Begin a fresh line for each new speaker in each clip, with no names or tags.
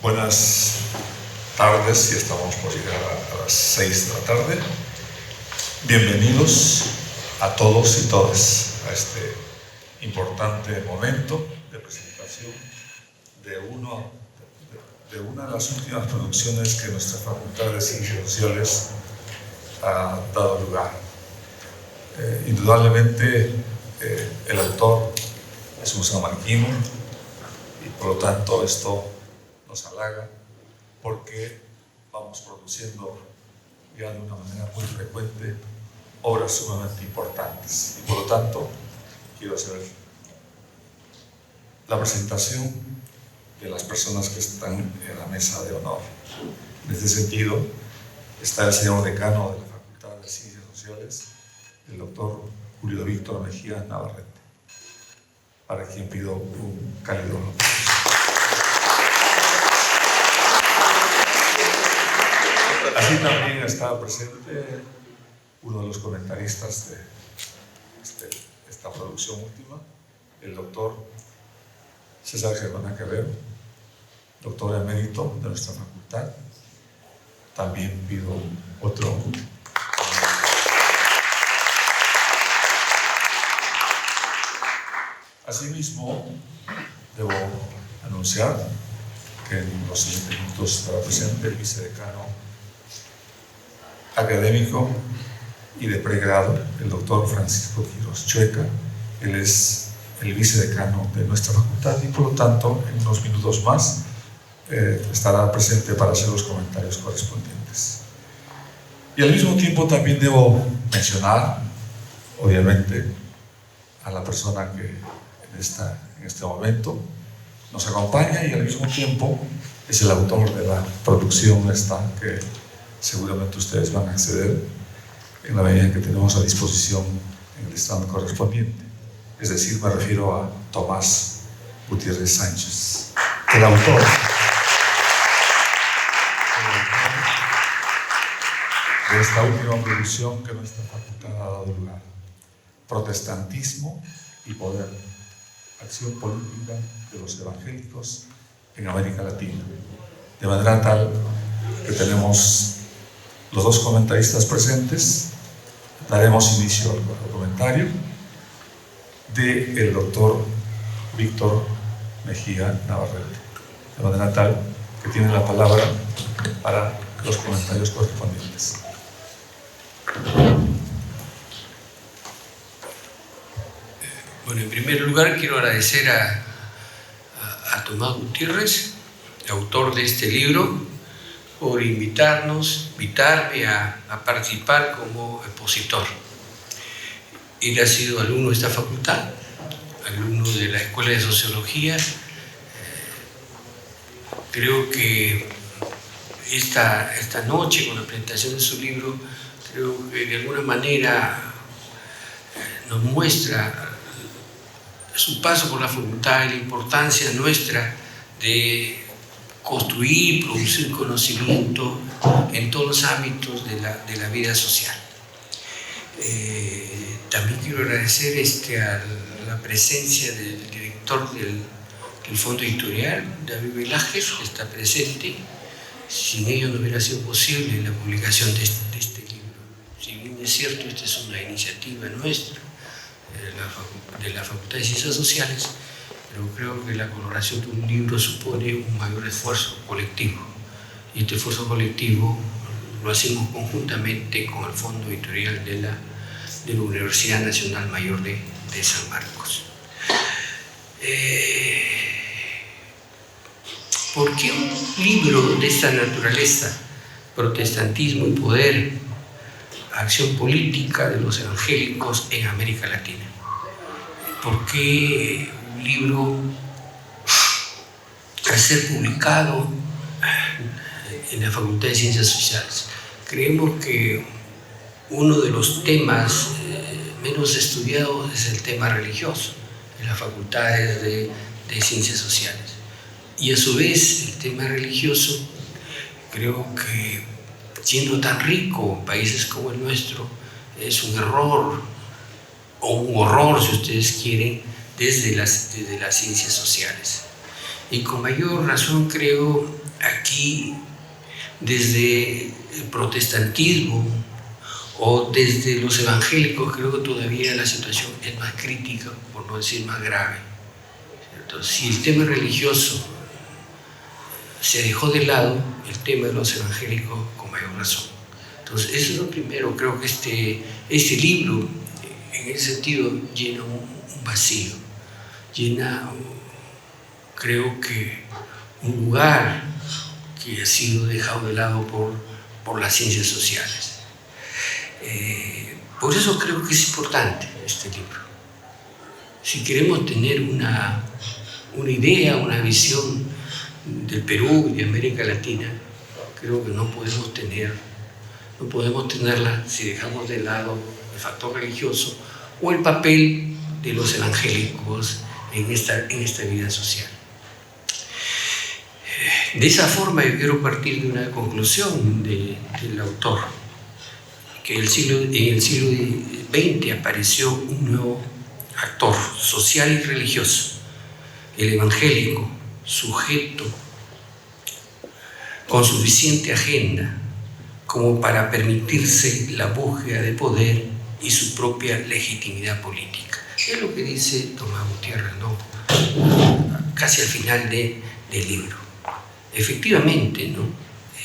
Buenas tardes, ya estamos por llegar a las 6 de la tarde. Bienvenidos a todos y todas a este importante momento de presentación de una de las últimas producciones que nuestra Facultad de Ciencias Sociales ha dado lugar. Indudablemente el autor es un sanmarquino y por lo tanto esto nos halaga porque vamos produciendo ya de una manera muy frecuente obras sumamente importantes y por lo tanto quiero hacer la presentación de las personas que están en la mesa de honor. En este sentido está el señor decano de la Facultad de Ciencias Sociales, el doctor Julio Víctor Mejía Navarrete, para quien pido un cálido aplauso. Así también está presente uno de los comentaristas de esta producción última, el doctor César Germán Quevedo, doctor emérito de nuestra facultad. También pido otro. Asimismo, debo anunciar que en los siguientes minutos estará presente el vicedecano académico y de pregrado, el doctor Francisco Quiroz Chueca. Él es el vicedecano de nuestra facultad y por lo tanto en unos minutos más estará presente para hacer los comentarios correspondientes. Y al mismo tiempo también debo mencionar, obviamente, a la persona que en este momento nos acompaña y al mismo tiempo es el autor de la producción esta que seguramente ustedes van a acceder en la medida en que tenemos a disposición en el stand correspondiente. Es decir, me refiero a Tomás Gutiérrez Sánchez, el autor de esta última producción que nuestra facultad ha dado lugar: Protestantismo y Poder, acción política de los evangélicos en América Latina. De manera tal que tenemos los dos comentaristas presentes. Daremos inicio al comentario del doctor Víctor Mejía Navarrete, de manera tal que tiene la palabra para los comentarios correspondientes.
Bueno, en primer lugar quiero agradecer a Tomás Gutiérrez, autor de este libro, por invitarme a participar como expositor. Él ha sido alumno de esta facultad, alumno de la Escuela de Sociología. Creo que esta noche, con la presentación de su libro, creo que de alguna manera nos muestra su paso por la facultad y la importancia nuestra de construir, producir conocimiento en todos los ámbitos de la vida social. También quiero agradecer a la presencia del director del Fondo Editorial, David Velázquez, que está presente. Sin ello no hubiera sido posible la publicación de este libro. Si bien es cierto, esta es una iniciativa nuestra, de la Facultad de Ciencias Sociales, pero creo que la colaboración de un libro supone un mayor esfuerzo colectivo. Y este esfuerzo colectivo lo hacemos conjuntamente con el Fondo Editorial de la Universidad Nacional Mayor de San Marcos. ¿Por qué un libro de esta naturaleza? Protestantismo y Poder, acción política de los evangélicos en América Latina. ¿Por qué un libro, al ser publicado en la Facultad de Ciencias Sociales? Creemos que uno de los temas menos estudiados es el tema religioso en las facultades de Ciencias Sociales. Y a su vez el tema religioso, creo que siendo tan rico en países como el nuestro, es un error o un horror, si ustedes quieren, desde las ciencias sociales. Y con mayor razón creo si desde el protestantismo o desde los evangélicos, creo que todavía la situación es más crítica, por no decir más grave, ¿cierto? Si el tema religioso se dejó de lado, el tema de los evangélicos con mayor razón. Entonces, eso es lo primero. Creo que este libro, en ese sentido, llena un vacío, llena, creo que, un lugar que ha sido dejado de lado por las ciencias sociales. Por eso creo que es importante este libro. Si queremos tener una idea, una visión del Perú y de América Latina, creo que no podemos tenerla si dejamos de lado el factor religioso o el papel de los evangélicos en esta vida social. De esa forma yo quiero partir de una conclusión del autor, que en el siglo XX apareció un nuevo actor social y religioso, el evangélico, sujeto con suficiente agenda como para permitirse la búsqueda de poder y su propia legitimidad política. Es lo que dice Tomás Gutiérrez, ¿no? Casi al final del libro. Efectivamente, ¿no?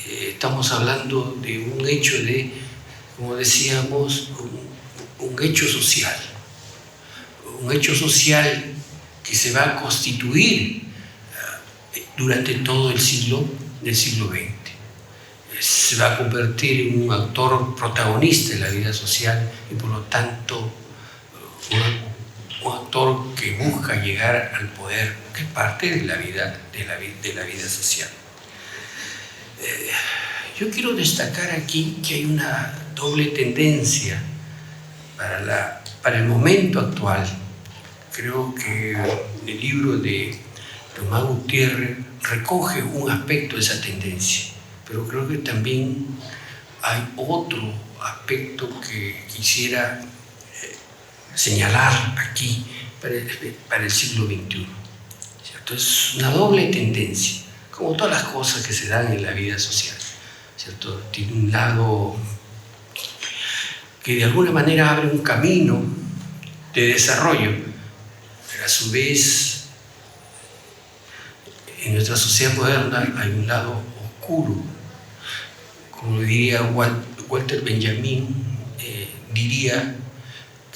Estamos hablando de un hecho como decíamos, un hecho social que se va a constituir durante todo el siglo XX. Se va a convertir en un actor protagonista en la vida social y por lo tanto un actor que busca llegar al poder, que es parte de la vida social. Yo quiero destacar aquí que hay una doble tendencia para el momento actual. Creo que el libro de Tomás Gutiérrez recoge un aspecto de esa tendencia, pero creo que también hay otro aspecto que quisiera señalar aquí para el siglo XXI, ¿cierto? Es una doble tendencia, como todas las cosas que se dan en la vida social, ¿cierto? Tiene un lado que de alguna manera abre un camino de desarrollo, pero a su vez en nuestra sociedad moderna hay un lado oscuro. Como diría Walter Benjamin, diría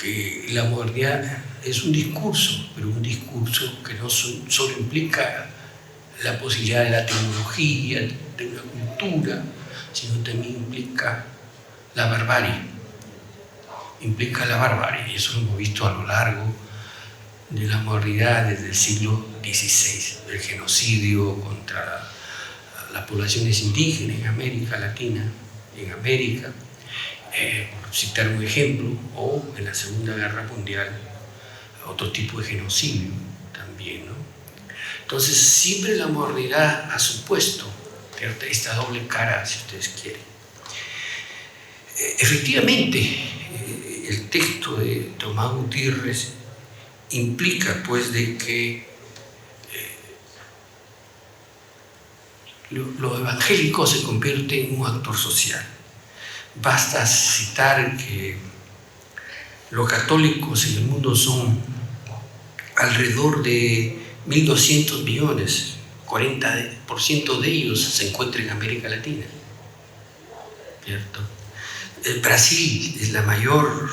que la modernidad es un discurso, pero un discurso que no solo implica la posibilidad de la tecnología, de una cultura, sino también implica la barbarie. Y eso lo hemos visto a lo largo de la modernidad desde el siglo XVI, el genocidio contra las poblaciones indígenas en América Latina, en América, por citar un ejemplo, o en la Segunda Guerra Mundial, otro tipo de genocidio también, ¿no? Entonces, siempre la modernidad ha supuesto esta doble cara, si ustedes quieren. Efectivamente, el texto de Tomás Gutiérrez implica, pues, de que lo evangélico se convierte en un actor social. Basta citar que los católicos en el mundo son alrededor de 1.200 millones, 40% de ellos se encuentran en América Latina, ¿cierto? Brasil es la mayor,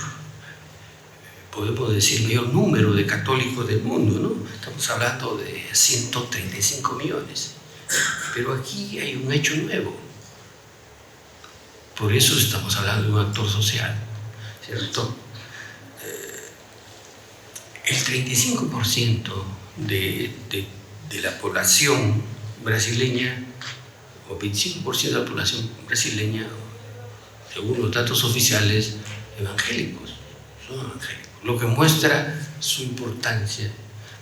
podemos decir, mayor número de católicos del mundo, ¿no? Estamos hablando de 135 millones. Pero aquí hay un hecho nuevo. Por eso estamos hablando de un actor social, ¿cierto? El 35% de la población brasileña, o 25% de la población brasileña, según los datos oficiales, son evangélicos, lo que muestra su importancia,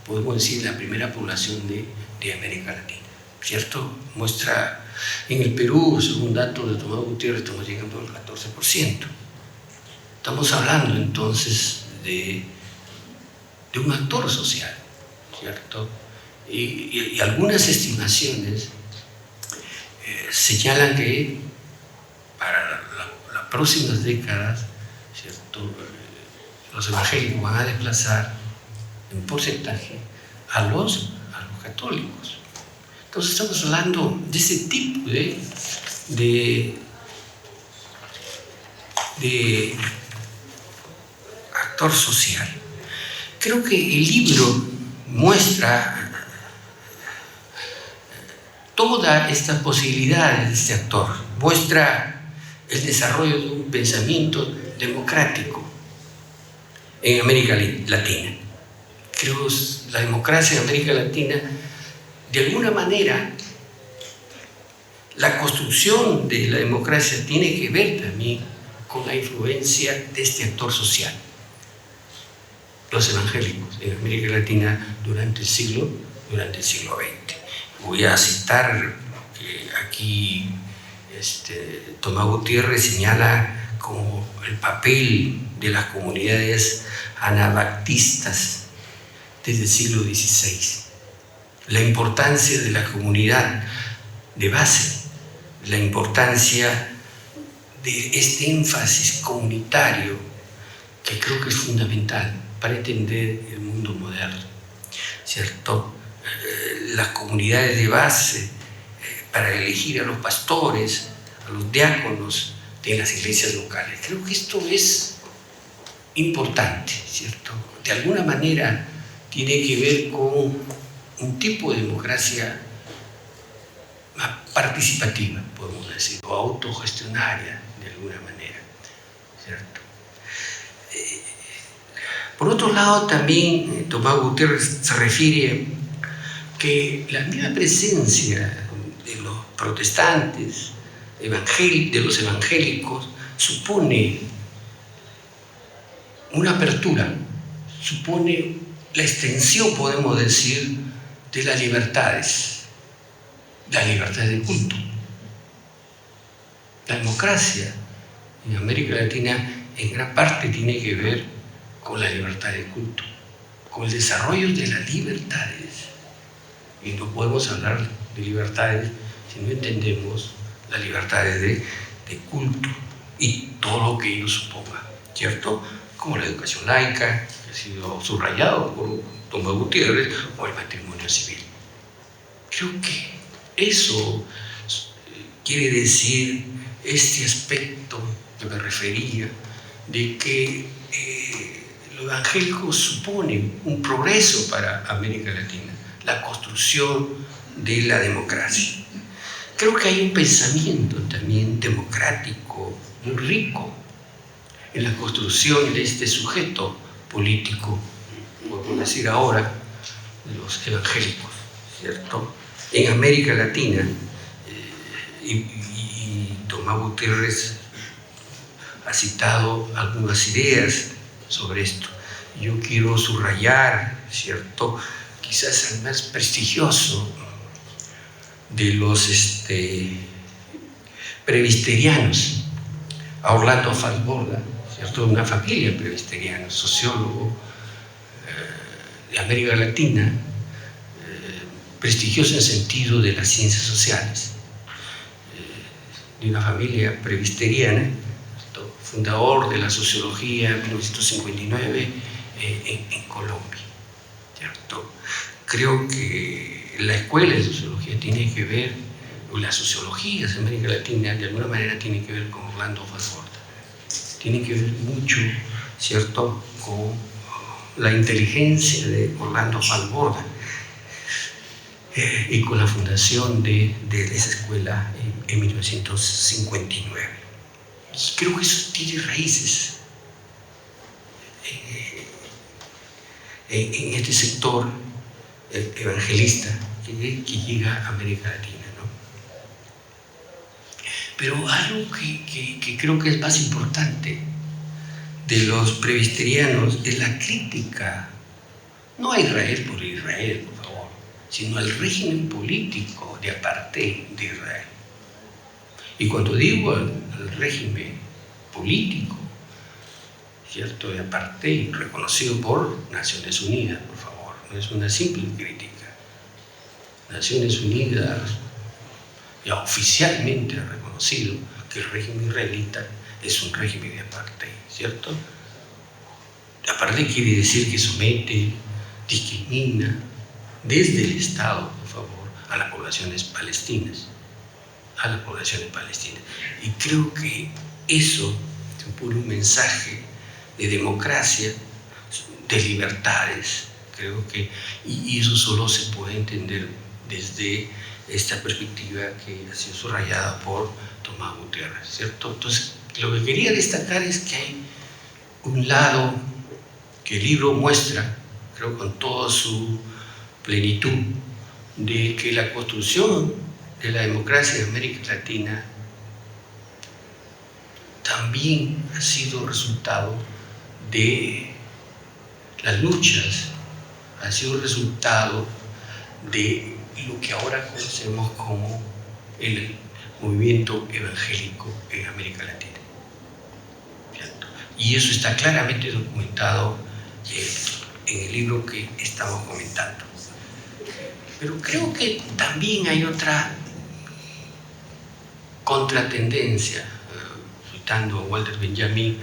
podemos decir, la primera población de América Latina, ¿cierto? Muestra, en el Perú, según datos de Tomás Gutiérrez, estamos llegando al 14%. Estamos hablando entonces de un actor social, ¿cierto? Y algunas estimaciones señalan que para las próximas décadas, ¿cierto?, los evangélicos van a desplazar en porcentaje a los católicos. Entonces estamos hablando de ese tipo de actor social. Creo que el libro muestra todas estas posibilidades de este actor, muestra el desarrollo de un pensamiento democrático en América Latina. Creo que la democracia en América Latina, de alguna manera, la construcción de la democracia tiene que ver también con la influencia de este actor social. Los evangélicos en América Latina durante el siglo XX. Voy a citar que aquí Tomás Gutiérrez señala como el papel de las comunidades anabaptistas desde el siglo XVI, la importancia de la comunidad de base, la importancia de este énfasis comunitario que creo que es fundamental para entender el mundo moderno, ¿cierto? Las comunidades de base para elegir a los pastores, a los diáconos de las iglesias locales. Creo que esto es importante, ¿cierto? De alguna manera tiene que ver con un tipo de democracia más participativa, podemos decir, o autogestionaria de alguna manera, ¿cierto? Por otro lado, también Tomás Gutiérrez se refiere que la misma presencia de los protestantes, de los evangélicos, supone una apertura, supone la extensión, podemos decir, de las libertades, la libertad de culto. La democracia en América Latina en gran parte tiene que ver con la libertad de culto, con el desarrollo de las libertades. Y no podemos hablar de libertades si no entendemos las libertades de culto y todo lo que ello suponga, ¿cierto? Como la educación laica, que ha sido subrayado por Tomás Gutiérrez, o el matrimonio civil. Creo que eso quiere decir este aspecto que me refería, de que lo evangélico supone un progreso para América Latina, la construcción de la democracia. Creo que hay un pensamiento también democrático muy rico en la construcción de este sujeto político, podemos decir ahora, de los evangélicos, ¿cierto? En América Latina, y Tomás Gutiérrez ha citado algunas ideas sobre esto. Yo quiero subrayar, ¿cierto?, quizás el más prestigioso de los presbiterianos, a Orlando Falsborda, ¿cierto?, de una familia presbiteriana, sociólogo de América Latina, prestigioso en el sentido de las ciencias sociales, de una familia presbiteriana, fundador de la sociología en 1959 en Colombia, ¿cierto? Creo que la escuela de sociología tiene que ver, o la sociología de América Latina de alguna manera tiene que ver con Orlando Falsborda, tiene que ver mucho, ¿cierto?, con la inteligencia de Orlando Falsborda y con la fundación de esa escuela en 1959. Y creo que eso tiene raíces en este sector evangelista que llega a América Latina, ¿no? Pero algo que creo que es más importante de los presbiterianos es la crítica, no a Israel por Israel, por favor, sino al régimen político de apartheid de Israel. Y cuando digo al régimen político, ¿cierto?, de apartheid, reconocido por Naciones Unidas, por favor, no es una simple crítica. Naciones Unidas ya oficialmente ha reconocido que el régimen israelita es un régimen de apartheid, ¿cierto? Apartheid quiere decir que somete, discrimina desde el Estado, por favor, a las poblaciones palestinas. Y creo que eso supone un mensaje de democracia, de libertades, creo que, y eso solo se puede entender desde esta perspectiva que ha sido subrayada por Tomás Gutiérrez, ¿cierto? Entonces, lo que quería destacar es que hay un lado que el libro muestra, creo con toda su plenitud, de que la construcción de la democracia en América Latina también ha sido resultado de las luchas, ha sido resultado de lo que ahora conocemos como el movimiento evangélico en América Latina. ¿Cierto? Y eso está claramente documentado en el libro que estamos comentando. Pero creo que también hay otra contratendencia, citando a Walter Benjamin,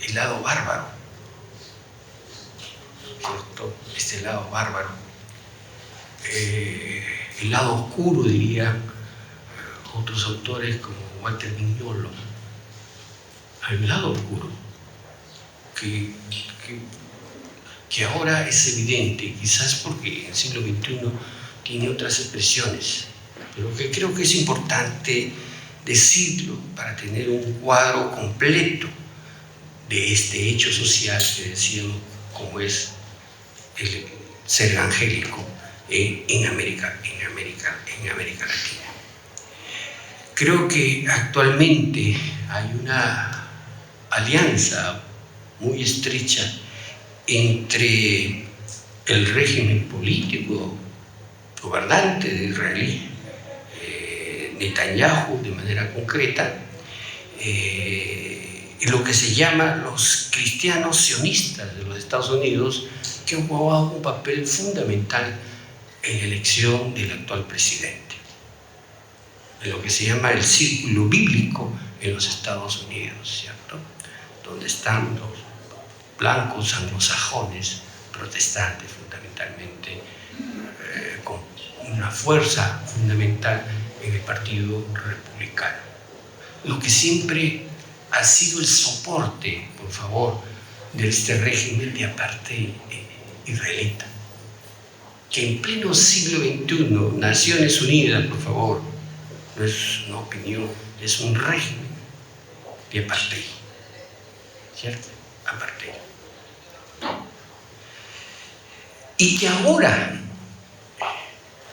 el lado bárbaro, ¿cierto? Este lado bárbaro, el lado oscuro, dirían otros autores como Walter Mignolo. Hay un lado oscuro que ahora es evidente, quizás porque el siglo XXI tiene otras expresiones, pero que creo que es importante decirlo para tener un cuadro completo de este hecho social que decíamos como es el ser evangélico en América Latina. Creo que actualmente hay una alianza muy estrecha entre el régimen político gobernante de Israel, Netanyahu de manera concreta, y lo que se llama los cristianos sionistas de los Estados Unidos, que han jugado un papel fundamental en la elección del actual presidente, en lo que se llama el círculo bíblico en los Estados Unidos, ¿cierto? Donde están los blancos anglosajones, protestantes fundamentalmente, con una fuerza fundamental en el Partido Republicano. Lo que siempre ha sido el soporte, por favor, de este régimen de apartheid israelita, que en pleno siglo XXI, Naciones Unidas, por favor, no es una opinión, es un régimen de apartheid, ¿cierto? Apartheid. Y que ahora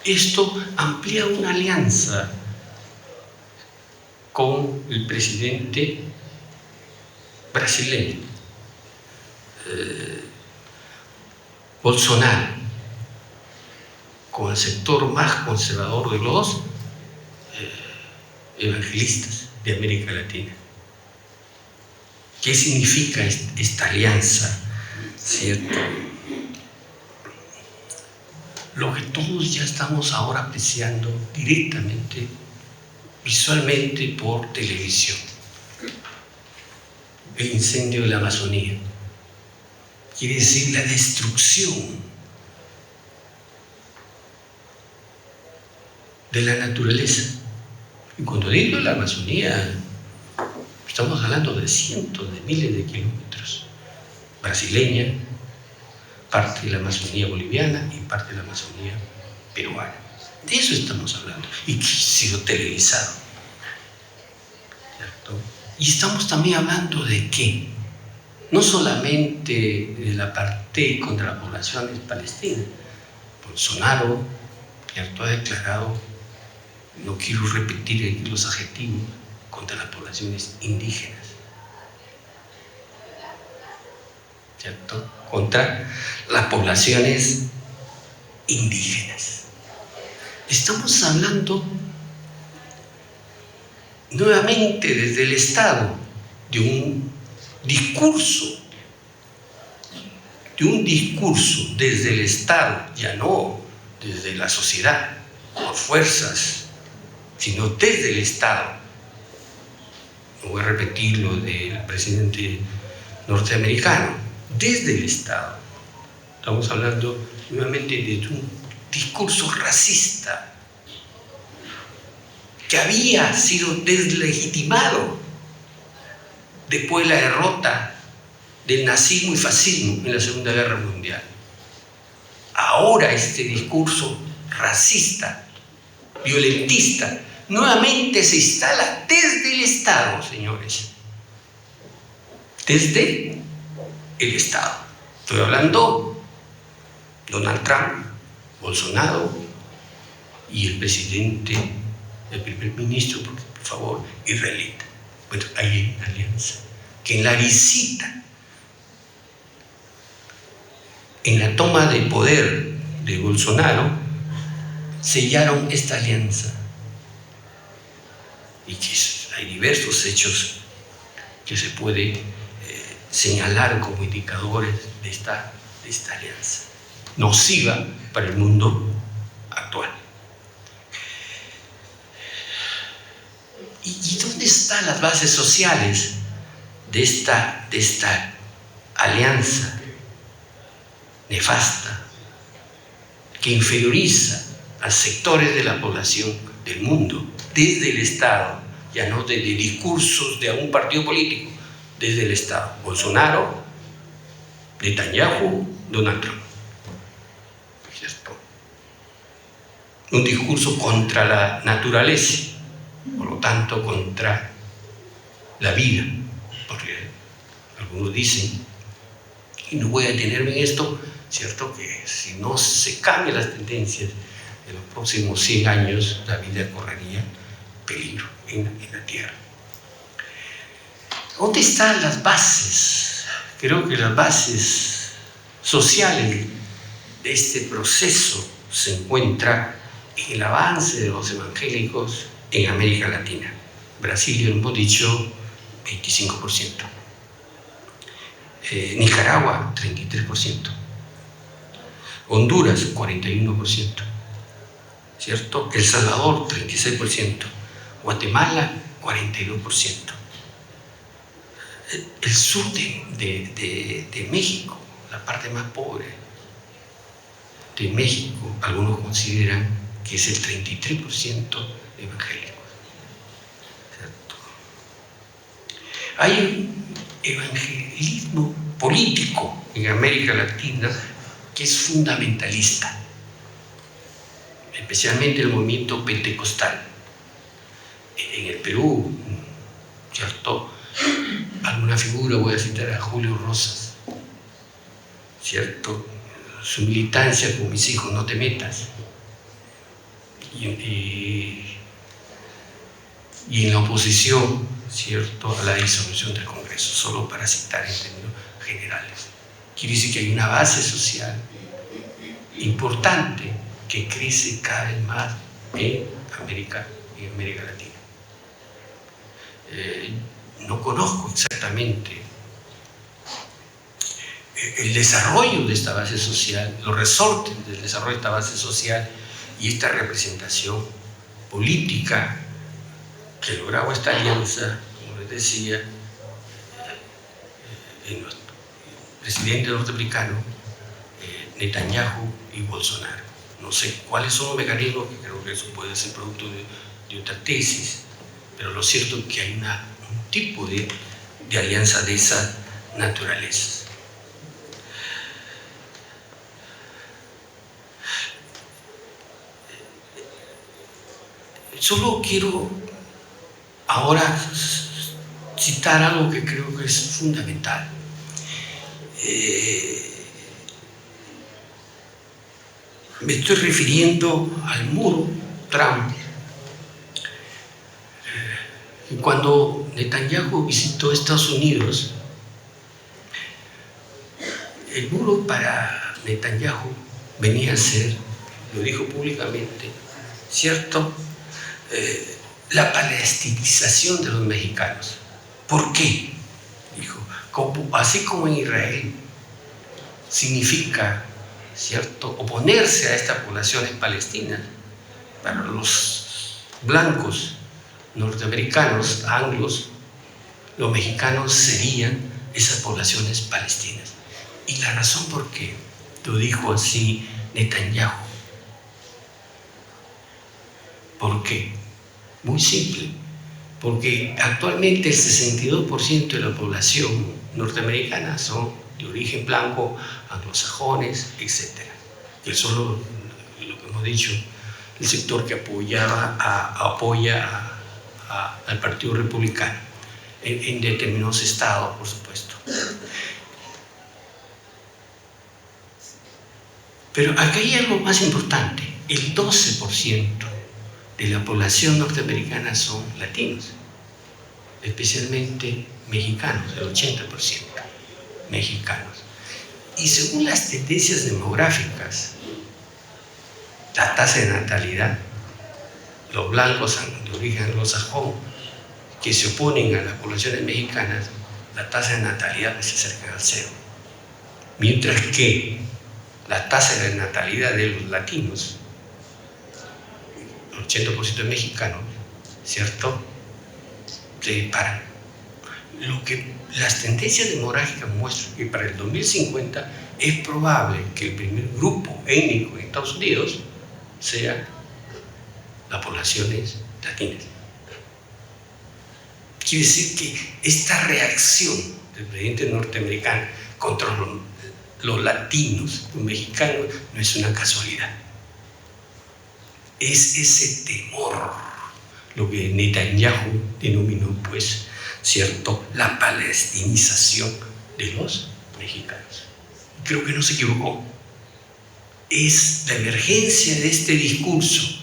esto amplía una alianza con el presidente brasileño, Bolsonaro, con el sector más conservador de los evangelistas de América Latina. ¿Qué significa esta alianza? ¿Cierto? Lo que todos ya estamos ahora apreciando directamente, visualmente por televisión. El incendio de la Amazonía. Quiere decir la destrucción de la naturaleza. Y cuando digo la Amazonía, estamos hablando de cientos de miles de kilómetros. Brasileña, parte de la Amazonía boliviana y parte de la Amazonía peruana. De eso estamos hablando. Y que ha sido televisado, ¿cierto? Y estamos también hablando de qué. No solamente de la apartheid contra las poblaciones palestinas. Bolsonaro, ¿cierto?, ha declarado, no quiero repetir aquí los adjetivos, contra las poblaciones indígenas, ¿cierto?, contra las poblaciones indígenas. Estamos hablando nuevamente desde el Estado de un discurso desde el Estado, ya no desde la sociedad, por fuerzas sino desde el Estado. No voy a repetir lo del presidente norteamericano, desde el Estado. Estamos hablando nuevamente de un discurso racista que había sido deslegitimado después de la derrota del nazismo y fascismo en la Segunda Guerra Mundial. Ahora este discurso racista, violentista, nuevamente se instala desde el Estado, señores. Desde el Estado. Estoy hablando de Donald Trump, Bolsonaro y el presidente, el primer ministro, por favor, israelita. Bueno, hay una alianza que en la visita, en la toma de poder de Bolsonaro, sellaron esta alianza. Y que hay diversos hechos que se puede señalar como indicadores de esta alianza, nociva para el mundo actual. ¿Y dónde están las bases sociales de esta alianza nefasta que inferioriza a sectores de la población del mundo desde el Estado, ya no desde discursos de algún partido político, desde el Estado? Bolsonaro, Netanyahu, Donald Trump. ¿Cierto? Un discurso contra la naturaleza, por lo tanto contra la vida, porque algunos dicen, y no voy a detenerme en esto, cierto, que si no se cambian las tendencias en los próximos 100 años, la vida correría peligro en la Tierra. ¿Dónde están las bases? Creo que las bases sociales de este proceso se encuentran en el avance de los evangélicos en América Latina. Brasil, hemos dicho, 25%. Nicaragua, 33%. Honduras, 41%. ¿Cierto? El Salvador, 36%. Guatemala, 42%. El sur de México, la parte más pobre de México, algunos consideran que es el 33% evangélico. ¿Cierto? Hay un evangelismo político en América Latina que es fundamentalista, especialmente el movimiento pentecostal. En el Perú, ¿cierto?, alguna figura, voy a citar a Julio Rosas, ¿cierto?, su militancia con mis hijos, no te metas, y en la oposición, ¿cierto?, a la disolución del Congreso, solo para citar en términos generales. Quiere decir que hay una base social importante que crece cada vez más en América Latina. No conozco exactamente el desarrollo de esta base social, los resortes del desarrollo de esta base social y esta representación política que lograba esta alianza, como les decía, en nuestro presidente norteamericano, Netanyahu y Bolsonaro. No sé cuáles son los mecanismos, que creo que eso puede ser producto de otra tesis, pero lo cierto es que hay un tipo de alianza de esa naturaleza. Solo quiero ahora citar algo que creo que es fundamental. Me estoy refiriendo al muro Trump. Cuando Netanyahu visitó Estados Unidos, el muro para Netanyahu venía a ser, lo dijo públicamente, ¿cierto?, la palestinización de los mexicanos. ¿Por qué? Dijo, así como en Israel significa, ¿cierto?, oponerse a estas poblaciones palestinas, para los blancos norteamericanos, anglos, los mexicanos serían esas poblaciones palestinas. Y la razón por qué lo dijo así Netanyahu. ¿Por qué? Muy simple. Porque actualmente el 62% de la población norteamericana son de origen blanco, anglosajones, etc. Que son lo que hemos dicho, el sector que apoya al Partido Republicano en determinados estados, por supuesto. Pero aquí hay algo más importante. El 12% de la población norteamericana son latinos, especialmente mexicanos, el 80% mexicanos. Y según las tendencias demográficas, la tasa de natalidad, los blancos de origen anglosajón que se oponen a las poblaciones mexicanas, la tasa de natalidad se acerca al cero. Mientras que la tasa de natalidad de los latinos, el 80% mexicanos, ¿cierto?, se paran. Lo que las tendencias demográficas muestran que para el 2050 es probable que el primer grupo étnico en Estados Unidos sea las poblaciones latinas. Quiere decir que esta reacción del presidente norteamericano contra los latinos, los mexicanos, no es una casualidad. Es ese temor, lo que Netanyahu denominó, pues, ¿cierto?, la palestinización de los mexicanos. Creo que no se equivocó. Es la emergencia de este discurso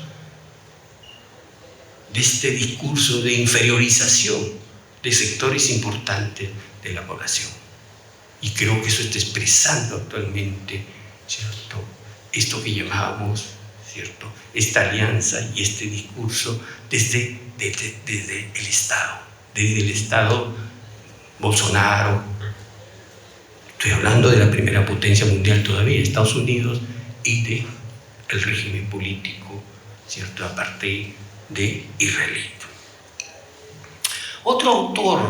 de inferiorización de sectores importantes de la población. Y creo que eso está expresando actualmente, ¿cierto?, esto que llamábamos, ¿cierto?, esta alianza y este discurso desde el Estado Bolsonaro. Estoy hablando de la primera potencia mundial todavía, Estados Unidos, y del régimen político, ¿cierto?, a partir de israelí. Otro autor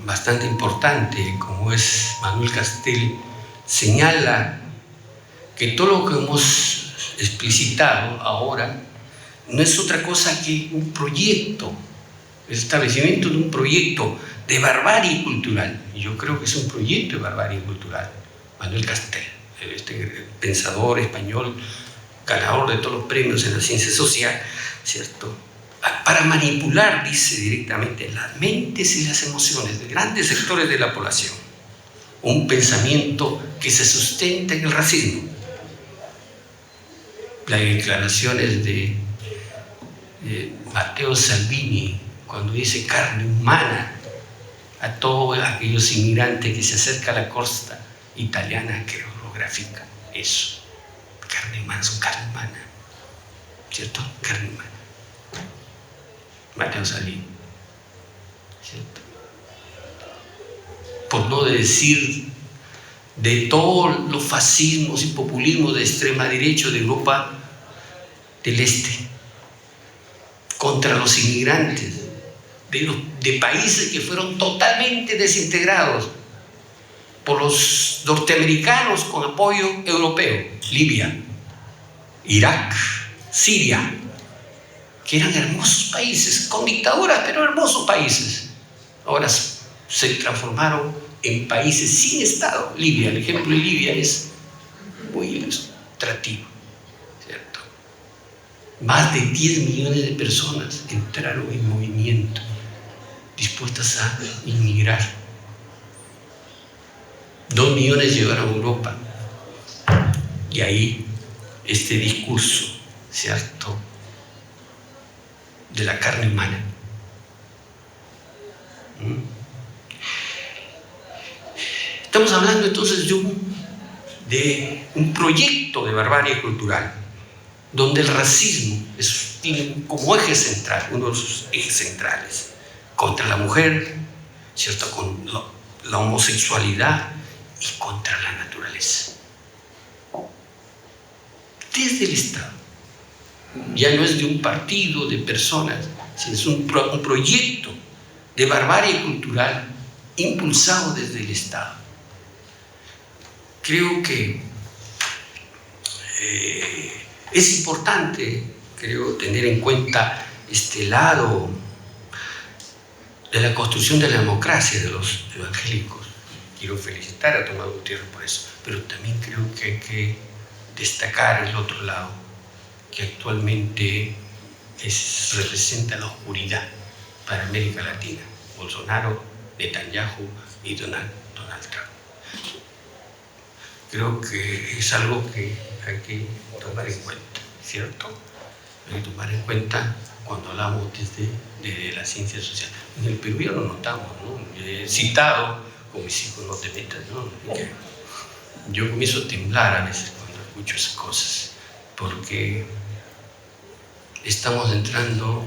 bastante importante, como es Manuel Castells, señala que todo lo que hemos explicitado ahora no es otra cosa que un proyecto, el establecimiento de un proyecto de barbarie cultural. Y yo creo que es un proyecto de barbarie cultural. Manuel Castells, este pensador español, ganador de todos los premios en la ciencia social, ¿cierto?, para manipular, dice directamente, las mentes y las emociones de grandes sectores de la población. Un pensamiento que se sustenta en el racismo. Las declaraciones de Matteo Salvini, cuando dice carne humana a todos aquellos inmigrantes que se acercan a la costa italiana, que lo grafica eso. Carne humana, son carne humana, ¿cierto? Carne humana. Matteo Salvini, ¿cierto? Por no decir de todos los fascismos y populismos de extrema derecha de Europa del Este, contra los inmigrantes de países que fueron totalmente desintegrados por los norteamericanos con apoyo europeo, Libia, Irak, Siria, que eran hermosos países, con dictaduras, pero hermosos países. Ahora se transformaron en países sin Estado. Libia, el ejemplo de Libia es muy ilustrativo, ¿cierto? Más de 10 millones de personas entraron en movimiento, dispuestas a inmigrar. 2 millones llegaron a Europa. Y ahí este discurso, ¿cierto?, de la carne humana. Estamos hablando entonces de un proyecto de barbarie cultural, donde el racismo tiene como eje central, uno de sus ejes centrales, contra la mujer, ¿cierto?, con la homosexualidad y contra la naturaleza. Desde el Estado, ya no es de un partido, de personas, sino es un proyecto de barbarie cultural impulsado desde el Estado. Creo que es importante, tener en cuenta este lado de la construcción de la democracia de los evangélicos. Quiero felicitar a Tomás Gutiérrez por eso, pero también creo que hay que destacar el otro lado, que actualmente representa la oscuridad para América Latina: Bolsonaro, Netanyahu y Donald Trump. Creo que es algo que hay que tomar en cuenta, ¿cierto? Hay que tomar en cuenta cuando hablamos de la ciencia social. En el Perú ya lo notamos, ¿no? He citado, con mis hijos: no te metas, ¿no? Yo comienzo a temblar a veces cuando escucho esas cosas, porque estamos entrando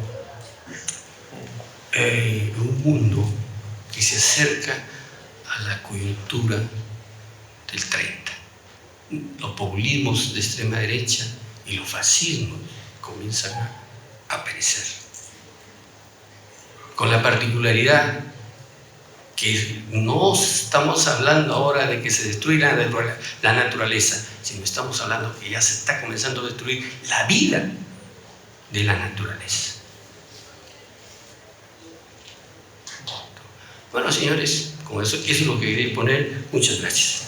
en un mundo que se acerca a la coyuntura del 30. Los populismos de extrema derecha y los fascismos comienzan a aparecer, con la particularidad que no estamos hablando ahora de que se destruya la naturaleza, sino estamos hablando que ya se está comenzando a destruir la vida de la naturaleza. Bueno, señores, con eso es lo que quería poner. Muchas gracias.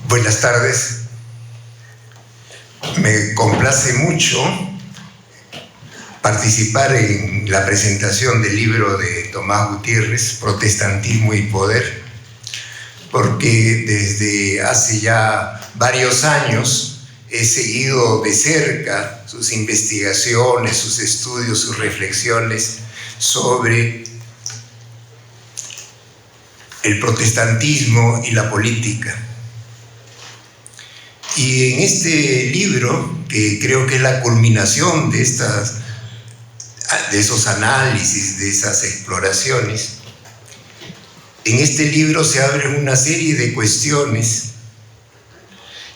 Buenas tardes. Me complace mucho participar en la presentación del libro de Tomás Gutiérrez, Protestantismo y Poder, porque desde hace ya varios años he seguido de cerca sus investigaciones, sus estudios, sus reflexiones sobre el protestantismo y la política. Y en este libro, que creo que es la culminación de esos análisis, de esas exploraciones, en este libro se abren una serie de cuestiones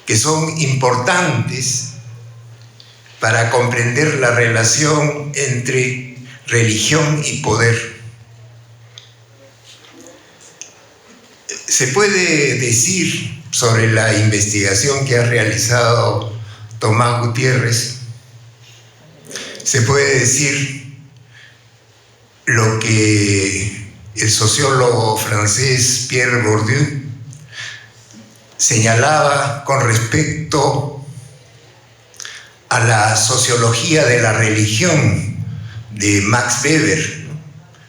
que son importantes para comprender la relación entre religión y poder. Se puede decir sobre la investigación que ha realizado Tomás Gutiérrez, se puede decir lo que el sociólogo francés Pierre Bourdieu señalaba con respecto a la sociología de la religión de Max Weber.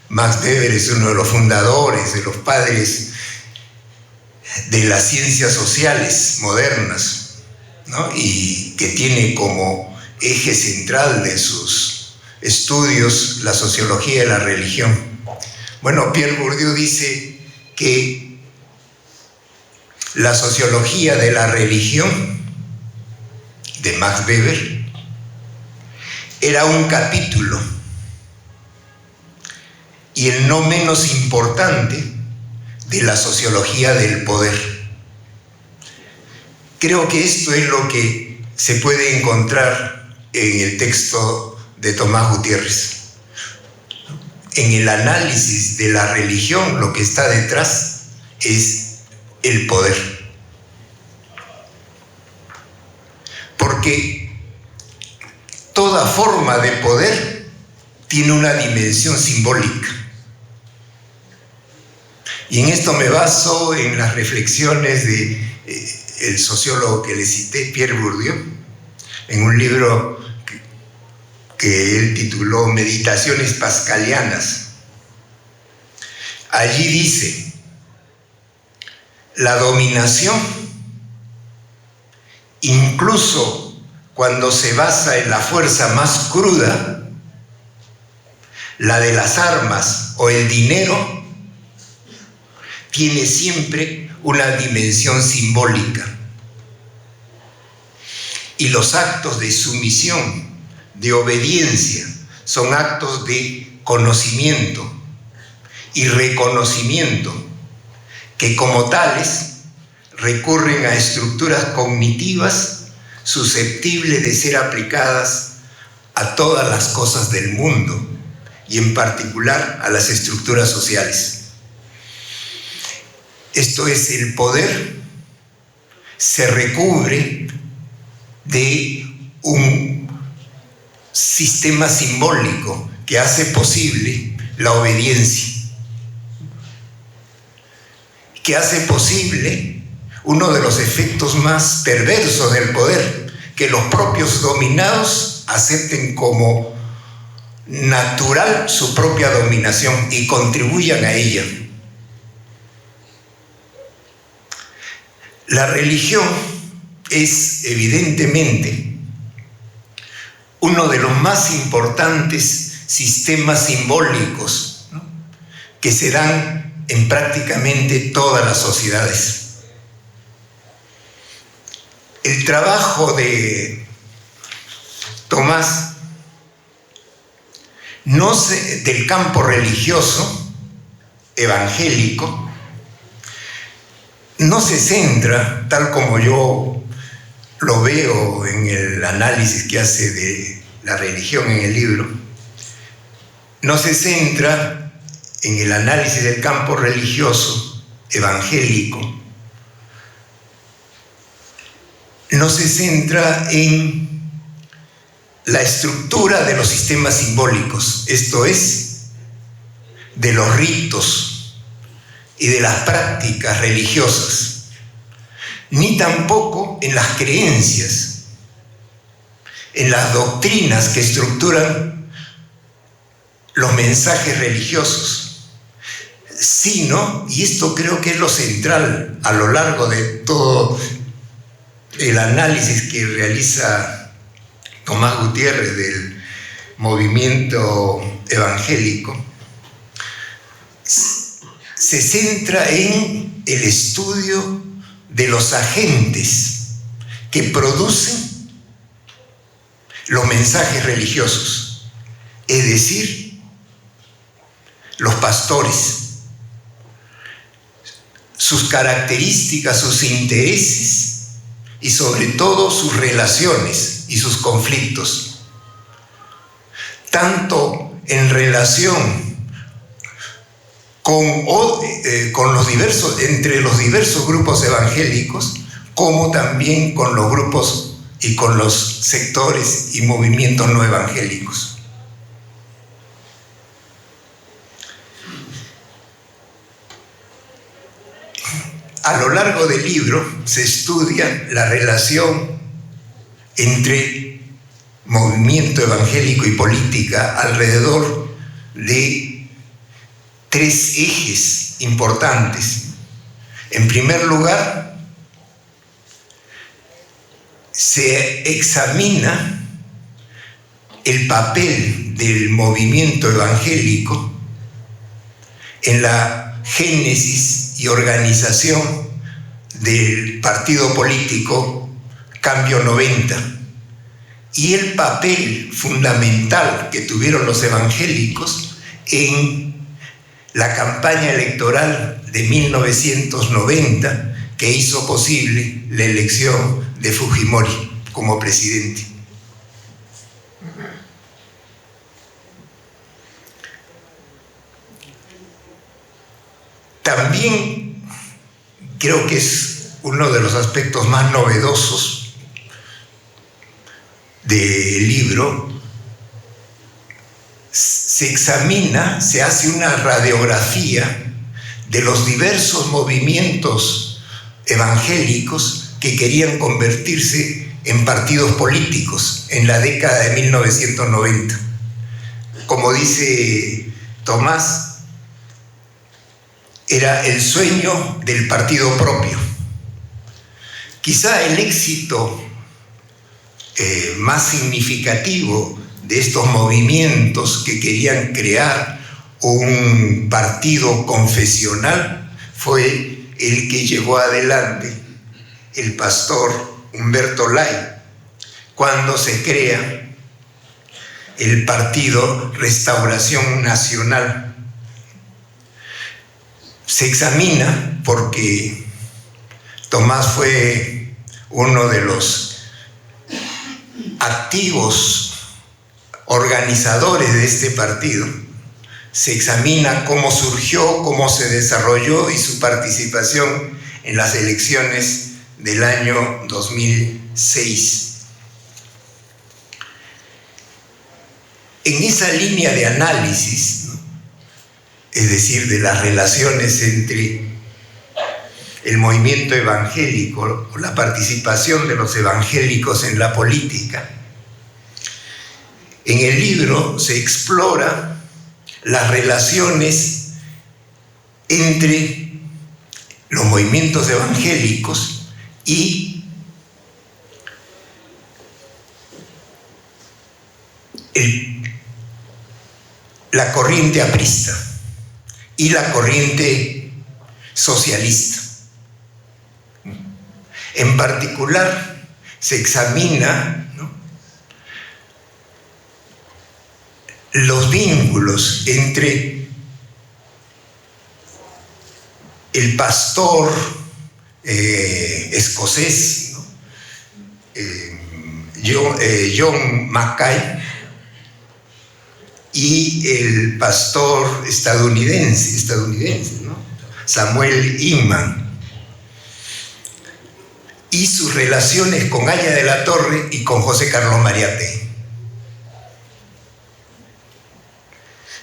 Max Weber es uno de los fundadores, de los padres de las ciencias sociales modernas, ¿no? Y que tiene como eje central de sus estudios la sociología de la religión. Bueno, Pierre Bourdieu dice que la sociología de la religión de Max Weber era un capítulo, y el no menos importante, de la sociología del poder. Creo que esto es lo que se puede encontrar en el texto de Tomás Gutiérrez. En el análisis de la religión, lo que está detrás es el poder. Porque toda forma de poder tiene una dimensión simbólica. Y en esto me baso en las reflexiones del sociólogo que le cité, Pierre Bourdieu, en un libro que él tituló Meditaciones Pascalianas. Allí dice: la dominación, incluso cuando se basa en la fuerza más cruda, la de las armas o el dinero, tiene siempre una dimensión simbólica. Y los actos de sumisión, de obediencia, son actos de conocimiento y reconocimiento, que como tales recurren a estructuras cognitivas susceptibles de ser aplicadas a todas las cosas del mundo y en particular a las estructuras sociales. Esto es, el poder se recubre de un sistema simbólico que hace posible la obediencia, que hace posible uno de los efectos más perversos del poder, que los propios dominados acepten como natural su propia dominación y contribuyan a ella. La religión es evidentemente uno de los más importantes sistemas simbólicos, ¿no?, que se dan en prácticamente todas las sociedades. El trabajo de Tomás del campo religioso evangélico no se centra, tal como yo lo veo en el análisis que hace de la religión en el libro, no se centra en el análisis del campo religioso evangélico, no se centra en la estructura de los sistemas simbólicos, esto es, de los ritos y de las prácticas religiosas, ni tampoco en las creencias, en las doctrinas que estructuran los mensajes religiosos, sino, y esto creo que es lo central a lo largo de todo el análisis que realiza Tomás Gutiérrez del movimiento evangélico, se centra en el estudio de los agentes que producen los mensajes religiosos, es decir, los pastores, sus características, sus intereses y sobre todo sus relaciones y sus conflictos, tanto en relación entre los diversos grupos evangélicos, como también con los grupos y con los sectores y movimientos no evangélicos. A lo largo del libro se estudia la relación entre movimiento evangélico y política alrededor de tres ejes importantes. En primer lugar, se examina el papel del movimiento evangélico en la génesis y organización del partido político Cambio 90 y el papel fundamental que tuvieron los evangélicos en la campaña electoral de 1990 que hizo posible la elección de Fujimori como presidente. También creo que es uno de los aspectos más novedosos del libro. Se examina, se hace una radiografía de los diversos movimientos evangélicos que querían convertirse en partidos políticos en la década de 1990. Como dice Tomás, era el sueño del partido propio. Quizá el éxito más significativo de estos movimientos que querían crear un partido confesional fue el que llevó adelante el pastor Humberto Lay, cuando se crea el partido Restauración Nacional. Se examina porque Tomás fue uno de los activos organizadores de este partido. Se examina cómo surgió, cómo se desarrolló y su participación en las elecciones del año 2006. En esa línea de análisis, ¿no?, es decir, de las relaciones entre el movimiento evangélico o la participación de los evangélicos en la política, en el libro se explora las relaciones entre los movimientos evangélicos y la corriente aprista y la corriente socialista. En particular, se examina, ¿no?, los vínculos entre el pastor escocés, ¿no?, John Mackay, y el pastor estadounidense, ¿no?, Samuel Inman, y sus relaciones con Aya de la Torre y con José Carlos Mariátegui.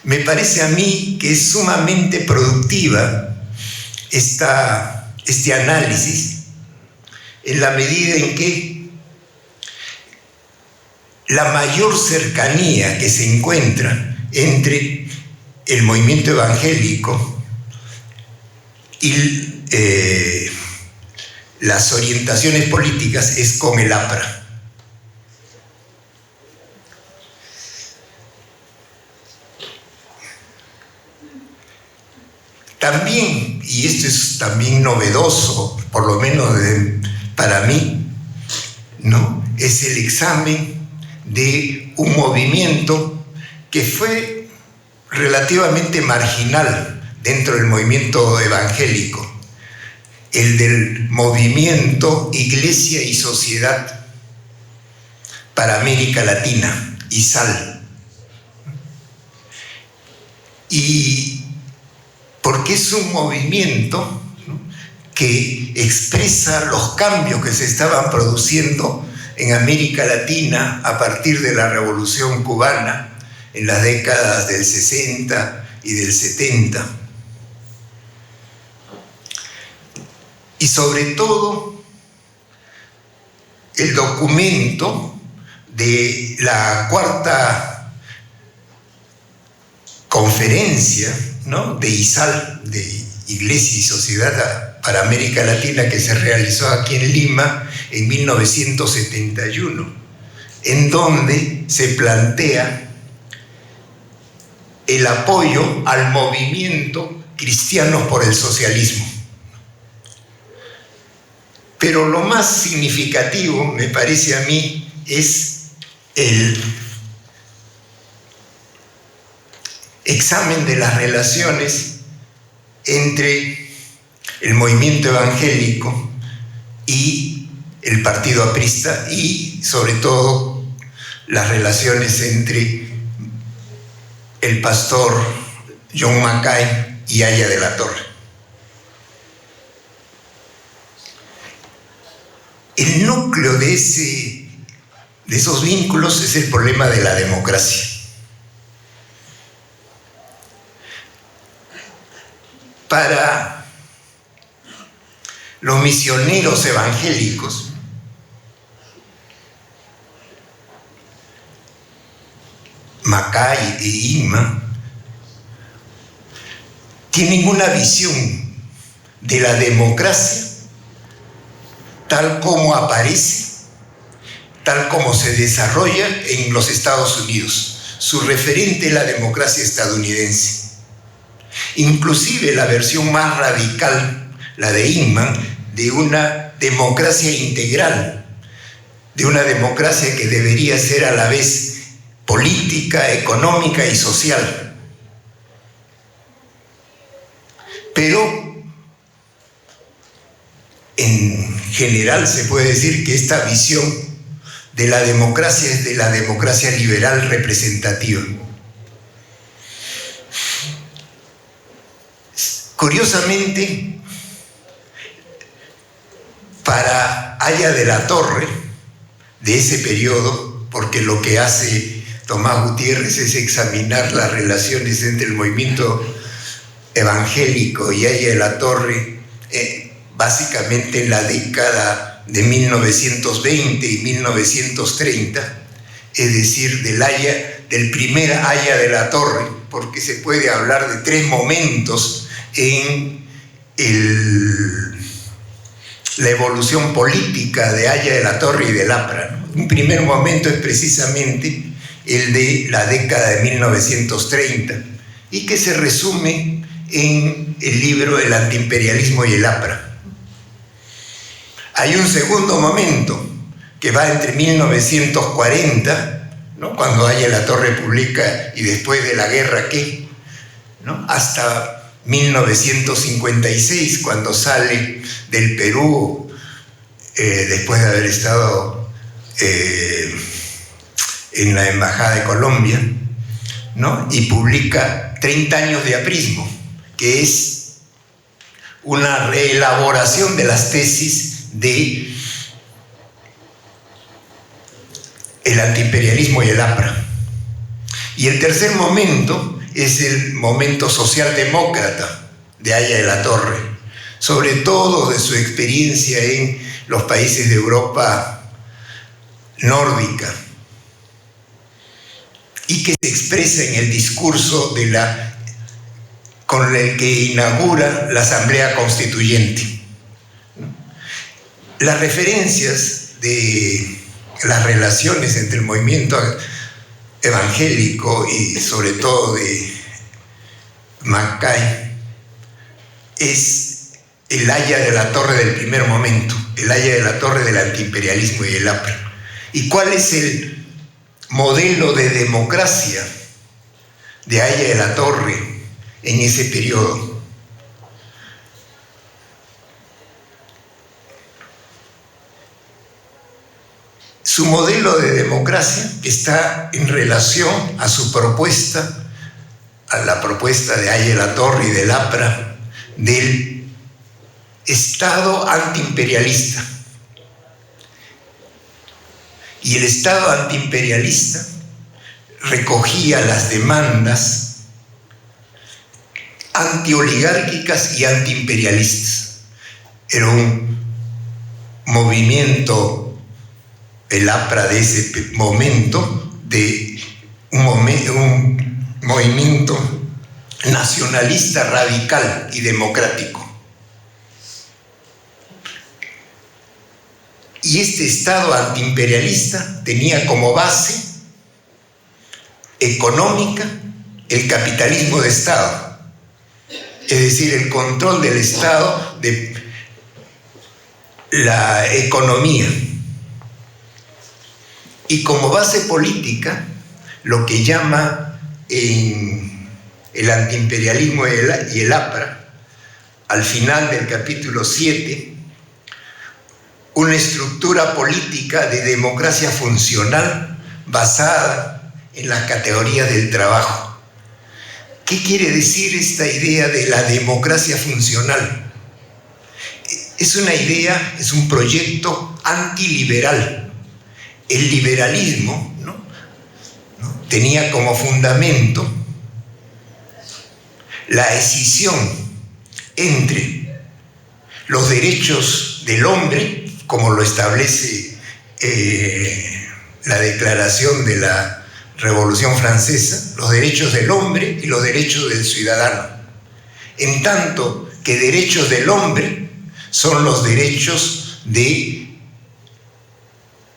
Me parece a mí que es sumamente productiva este análisis, en la medida en que la mayor cercanía que se encuentra entre el movimiento evangélico y las orientaciones políticas es con el APRA. También, y esto es también novedoso, por lo menos para mí, ¿no?, es el examen de un movimiento que fue relativamente marginal dentro del movimiento evangélico, el del movimiento Iglesia y Sociedad para América Latina, ISAL. Y porque es un movimiento, ¿no?, que expresa los cambios que se estaban produciendo en América Latina a partir de la Revolución Cubana en las décadas del 60 y del 70. Y sobre todo, el documento de la cuarta conferencia, ¿no?, de ISAL, de Iglesia y Sociedad para América Latina, que se realizó aquí en Lima en 1971, en donde se plantea el apoyo al movimiento Cristianos por el Socialismo. Pero lo más significativo, me parece a mí, es el examen de las relaciones entre el movimiento evangélico y el partido aprista, y sobre todo las relaciones entre el pastor John Mackay y Aya de la Torre. El núcleo de esos vínculos es el problema de la democracia. Para los misioneros evangélicos, Mackay e Inman tienen una visión de la democracia tal como aparece tal como se desarrolla en los Estados Unidos. Su referente es la democracia estadounidense. Inclusive la versión más radical, la de Inman, de una democracia integral, de una democracia que debería ser a la vez política, económica y social. Pero en general se puede decir que esta visión de la democracia es de la democracia liberal representativa. Curiosamente, para Haya de la Torre, de ese periodo, porque lo que hace Tomás Gutiérrez es examinar las relaciones entre el movimiento evangélico y Haya de la Torre, básicamente en la década de 1920 y 1930, es decir, del primer Haya de la Torre, porque se puede hablar de tres momentos en la evolución política de Haya de la Torre y del APRA, ¿no? Un primer momento es precisamente el de la década de 1930 y que se resume en el libro El antiimperialismo y el APRA. Hay un segundo momento que va entre 1940, ¿no?, cuando Haya de la Torre publica Y después de la guerra, ¿qué?, ¿no?, hasta 1956, cuando sale del Perú, después de haber estado en la Embajada de Colombia, ¿no?, y publica 30 años de aprismo, que es una reelaboración de las tesis de el antiimperialismo y el APRA. Y el tercer momento es el momento socialdemócrata de Haya de la Torre, sobre todo de su experiencia en los países de Europa nórdica, y que se expresa en el discurso con el que inaugura la Asamblea Constituyente. Las referencias de las relaciones entre el movimiento evangélico y sobre todo de Mackay es el Haya de la Torre del primer momento, el Haya de la Torre del antiimperialismo y el APRA. ¿Y cuál es el modelo de democracia de Haya de la Torre en ese periodo? Su modelo de democracia está en relación a su propuesta, a la propuesta de Haya de la Torre y del APRA, del Estado antiimperialista. Y el Estado antiimperialista recogía las demandas antioligárquicas y antiimperialistas. Era un movimiento, el APRA de ese momento, de un movimiento nacionalista radical y democrático. Y este Estado antiimperialista tenía como base económica el capitalismo de Estado, es decir, el control del Estado de la economía. Y como base política, lo que llama en el antiimperialismo y el APRA, al final del capítulo 7, una estructura política de democracia funcional basada en las categorías del trabajo. ¿Qué quiere decir esta idea de la democracia funcional? Es una idea, es un proyecto antiliberal. El liberalismo, ¿no?, tenía como fundamento la escisión entre los derechos del hombre, como lo establece la Declaración de la Revolución Francesa, los derechos del hombre y los derechos del ciudadano, en tanto que derechos del hombre son los derechos de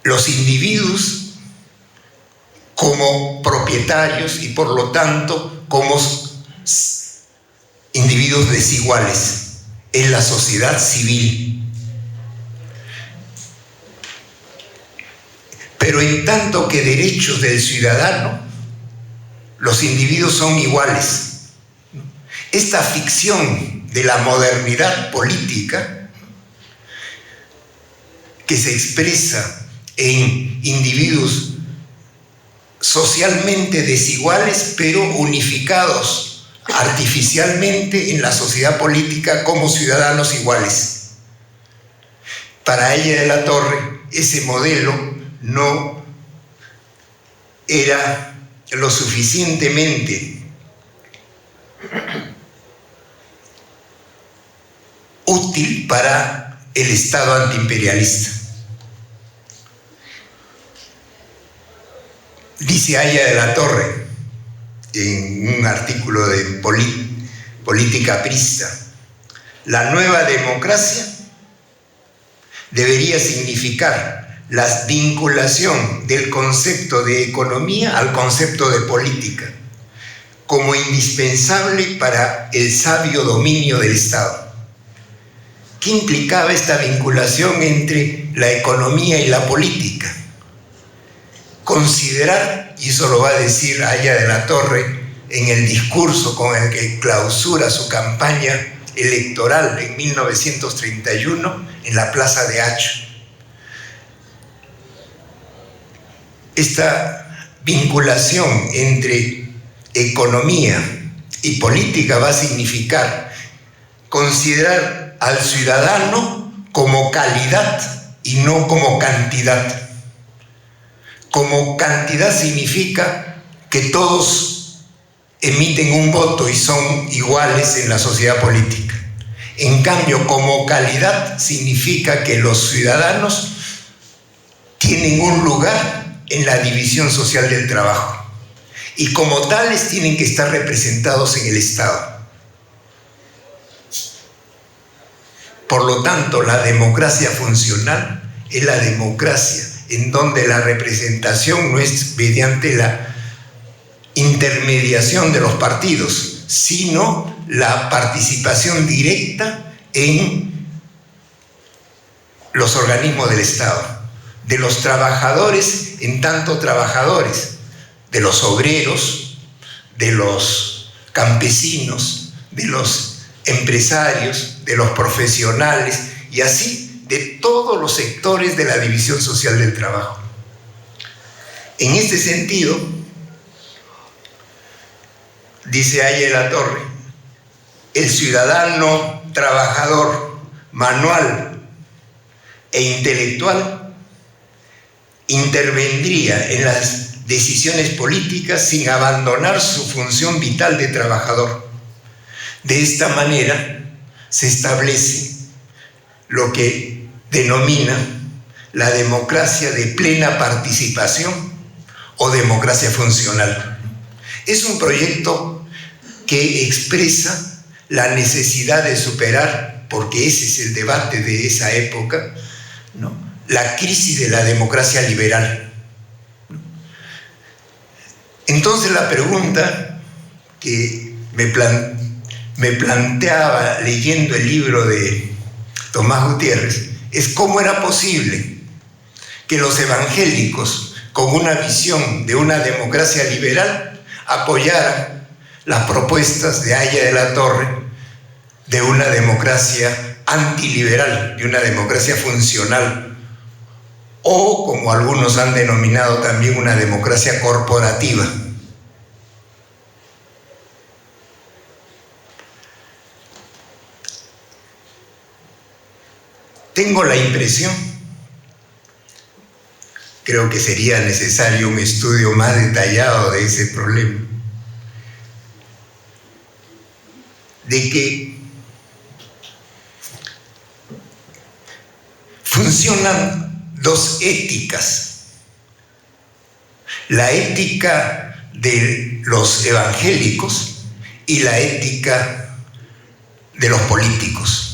los individuos como propietarios y por lo tanto como individuos desiguales en la sociedad civil. Pero en tanto que derechos del ciudadano, los individuos son iguales. Esta ficción de la modernidad política, que se expresa en individuos socialmente desiguales, pero unificados artificialmente en la sociedad política como ciudadanos iguales. Para Haya de la Torre, ese modelo no era lo suficientemente útil para el Estado antiimperialista. Dice Haya de la Torre en un artículo de Política Aprista: la nueva democracia debería significar la vinculación del concepto de economía al concepto de política, como indispensable para el sabio dominio del Estado. ¿Qué implicaba esta vinculación entre la economía y la política? Considerar, y eso lo va a decir Haya de la Torre en el discurso con el que clausura su campaña electoral en 1931 en la Plaza de Hacho. Esta vinculación entre economía y política va a significar considerar al ciudadano como calidad y no como cantidad. Como cantidad significa que todos emiten un voto y son iguales en la sociedad política. En cambio, como calidad significa que los ciudadanos tienen un lugar en la división social del trabajo y como tales tienen que estar representados en el Estado. Por lo tanto, la democracia funcional es la democracia en donde la representación no es mediante la intermediación de los partidos, sino la participación directa en los organismos del Estado, de los trabajadores en tanto trabajadores, de los obreros, de los campesinos, de los empresarios, de los profesionales y así de todos los sectores de la división social del trabajo. En este sentido, dice Haya de la Torre, el ciudadano trabajador, manual e intelectual intervendría en las decisiones políticas sin abandonar su función vital de trabajador. De esta manera se establece lo que denomina la democracia de plena participación o democracia funcional. Es un proyecto que expresa la necesidad de superar, porque ese es el debate de esa época, ¿no?, la crisis de la democracia liberal. Entonces la pregunta que me planteaba leyendo el libro de Tomás Gutiérrez es cómo era posible que los evangélicos, con una visión de una democracia liberal, apoyaran las propuestas de Haya de la Torre de una democracia antiliberal, de una democracia funcional, o como algunos han denominado también una democracia corporativa. Tengo la impresión, creo que sería necesario un estudio más detallado de ese problema, de que funcionan dos éticas: la ética de los evangélicos y la ética de los políticos.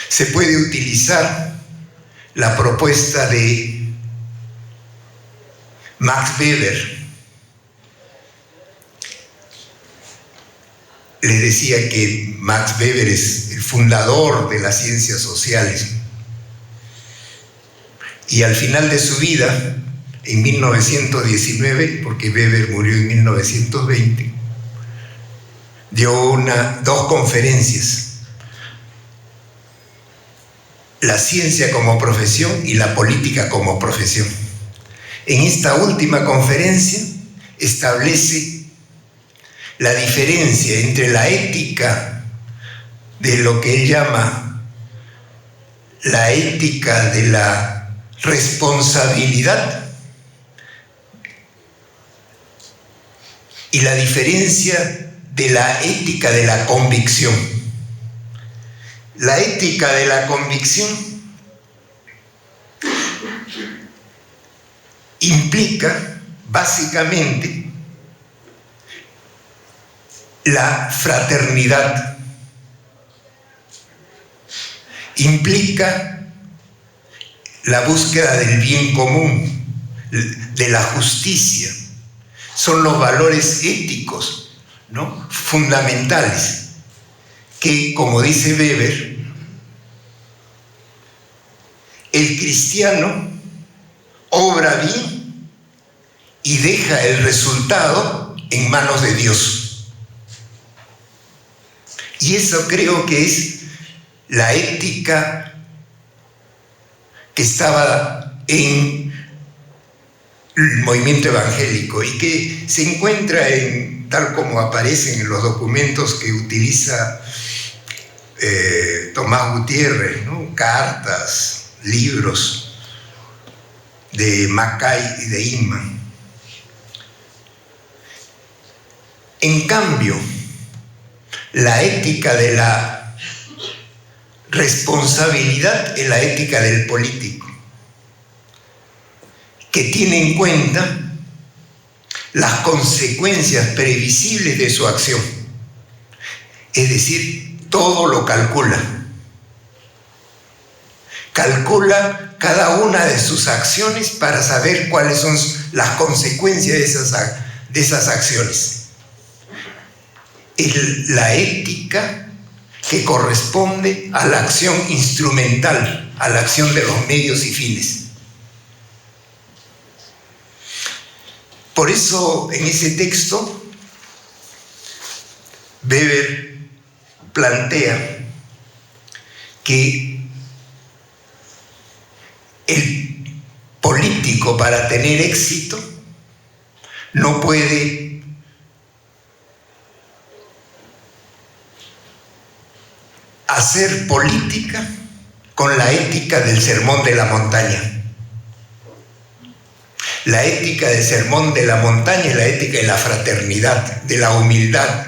Se puede utilizar la propuesta de Max Weber. Les decía que Max Weber es el fundador de las ciencias sociales. Y al final de su vida, en 1919, porque Weber murió en 1920, dio dos conferencias: la ciencia como profesión y la política como profesión. En esta última conferencia establece la diferencia entre la ética de lo que él llama la ética de la responsabilidad y la diferencia de la ética de la convicción. La ética de la convicción implica básicamente la fraternidad, implica la búsqueda del bien común, de la justicia. Son los valores éticos, ¿no?, fundamentales, que, como dice Weber, el cristiano obra bien y deja el resultado en manos de Dios. Y eso creo que es la ética que estaba en el movimiento evangélico y que se encuentra tal como aparecen en los documentos que utiliza Tomás Gutiérrez, ¿no?, cartas, libros de Mackay y de Inman. En cambio, la ética de la responsabilidad es la ética del político, que tiene en cuenta las consecuencias previsibles de su acción. Es decir, todo lo calcula. Calcula cada una de sus acciones para saber cuáles son las consecuencias de esas acciones. Es la ética que corresponde a la acción instrumental, a la acción de los medios y fines. Por eso, en ese texto, Weber plantea que el político, para tener éxito, no puede hacer política con la ética del sermón de la montaña. La ética del sermón de la montaña es la ética de la fraternidad, de la humildad.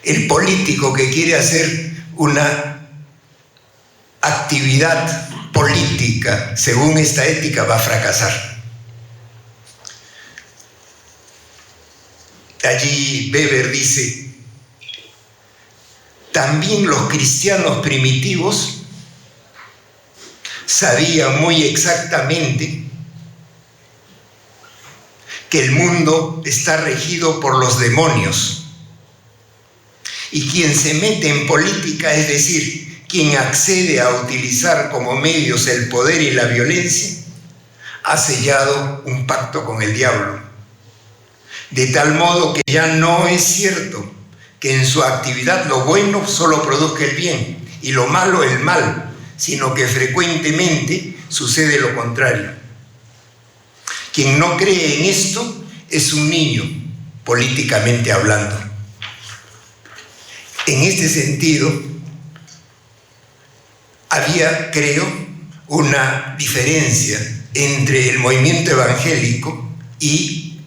El político que quiere hacer una actividad política según esta ética va a fracasar. Allí Weber dice: también los cristianos primitivos sabían muy exactamente que el mundo está regido por los demonios, y quien se mete en política, es decir, quien accede a utilizar como medios el poder y la violencia, ha sellado un pacto con el diablo, de tal modo que ya no es cierto que en su actividad lo bueno solo produzca el bien y lo malo el mal, sino que frecuentemente sucede lo contrario. Quien no cree en esto es un niño, políticamente hablando. En este sentido, había, creo, una diferencia entre el movimiento evangélico y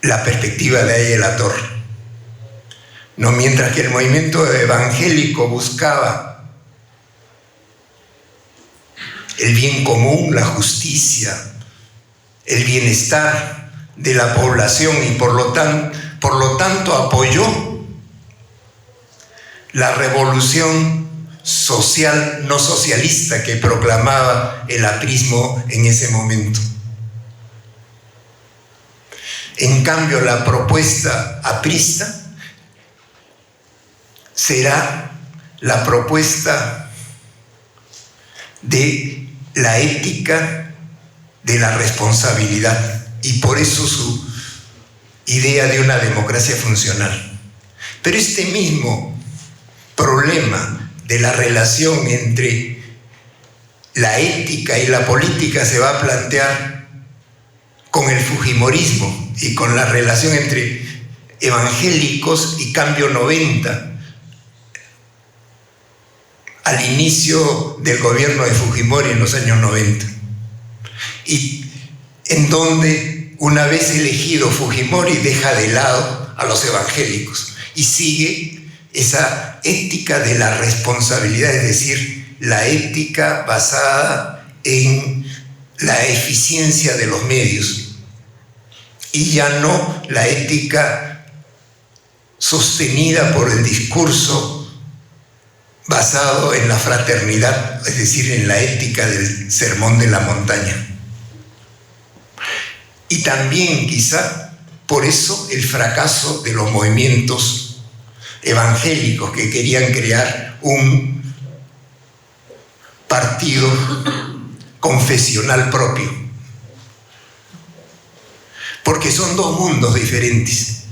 la perspectiva de Aya La Torre. No, mientras que el movimiento evangélico buscaba el bien común, la justicia, el bienestar de la población y por lo tanto apoyó la revolución social no socialista que proclamaba el aprismo en ese momento. En cambio, la propuesta aprista será la propuesta de la ética de la responsabilidad, y por eso su idea de una democracia funcional. Pero este mismo problema de la relación entre la ética y la política se va a plantear con el fujimorismo y con la relación entre evangélicos y Cambio 90 al inicio del gobierno de Fujimori en los años 90, y en donde una vez elegido Fujimori deja de lado a los evangélicos y sigue esa ética de la responsabilidad, es decir, la ética basada en la eficiencia de los medios, y ya no la ética sostenida por el discurso basado en la fraternidad, es decir, en la ética del sermón de la montaña. Y también quizá por eso el fracaso de los movimientos evangélicos que querían crear un partido confesional propio, porque son dos mundos diferentes: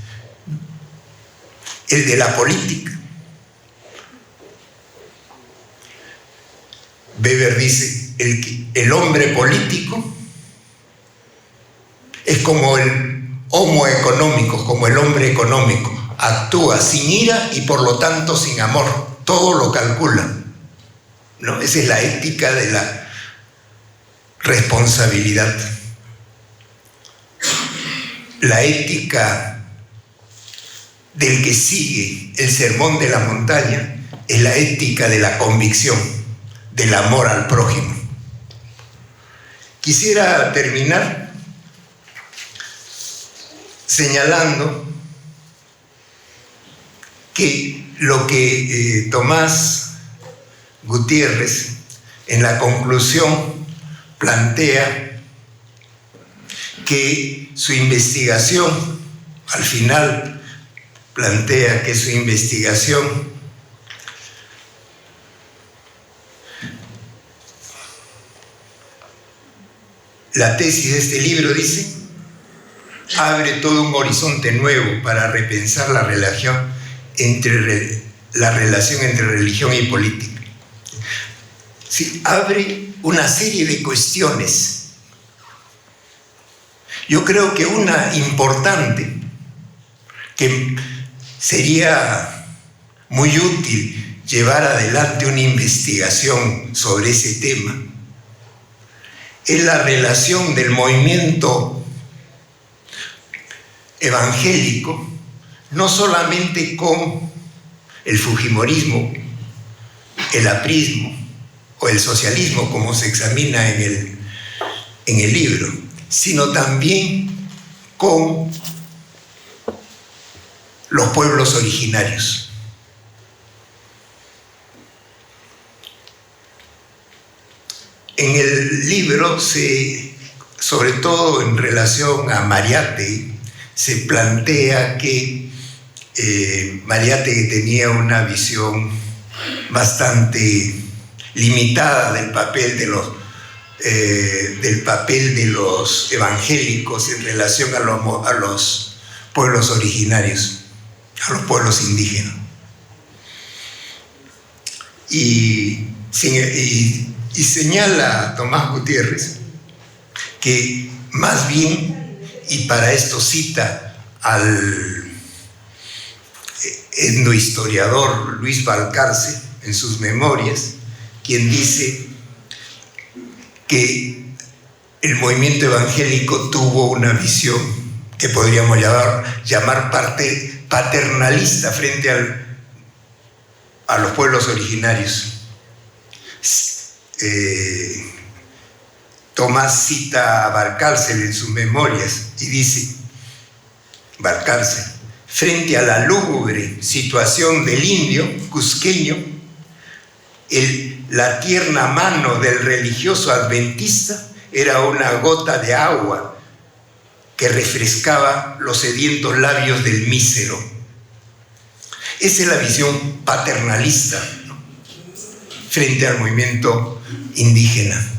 el de la política. Weber dice, el hombre político es como el homo económico, como el hombre económico, actúa sin ira y por lo tanto sin amor, todo lo calcula, ¿no? Esa es la ética de la responsabilidad. La ética del que sigue el sermón de la montaña es la ética de la convicción, del amor al prójimo. Quisiera terminar señalando que lo que Tomás Gutiérrez en la conclusión plantea, que su investigación, al final plantea que su investigación la tesis de este libro, dice, abre todo un horizonte nuevo para repensar la relación entre religión y política. Sí, abre una serie de cuestiones. Yo creo que una importante, que sería muy útil llevar adelante una investigación sobre ese tema, es la relación del movimiento evangélico, no solamente con el fujimorismo, el aprismo o el socialismo, como se examina en el libro, sino también con los pueblos originarios. En el libro, sobre todo en relación a Mariátegui, se plantea que Mariátegui tenía una visión bastante limitada del papel de los evangélicos en relación a los pueblos originarios, a los pueblos indígenas. Y señala Tomás Gutiérrez que más bien, y para esto cita al etnohistoriador Luis Balcarce en sus memorias, quien dice que el movimiento evangélico tuvo una visión que podríamos llamar paternalista frente a los pueblos originarios. Tomás cita a Balcarce en sus memorias y dice, Balcarce, frente a la lúgubre situación del indio cusqueño, la tierna mano del religioso adventista era una gota de agua que refrescaba los sedientos labios del mísero. Esa es la visión paternalista, ¿no?, frente al movimiento indígena.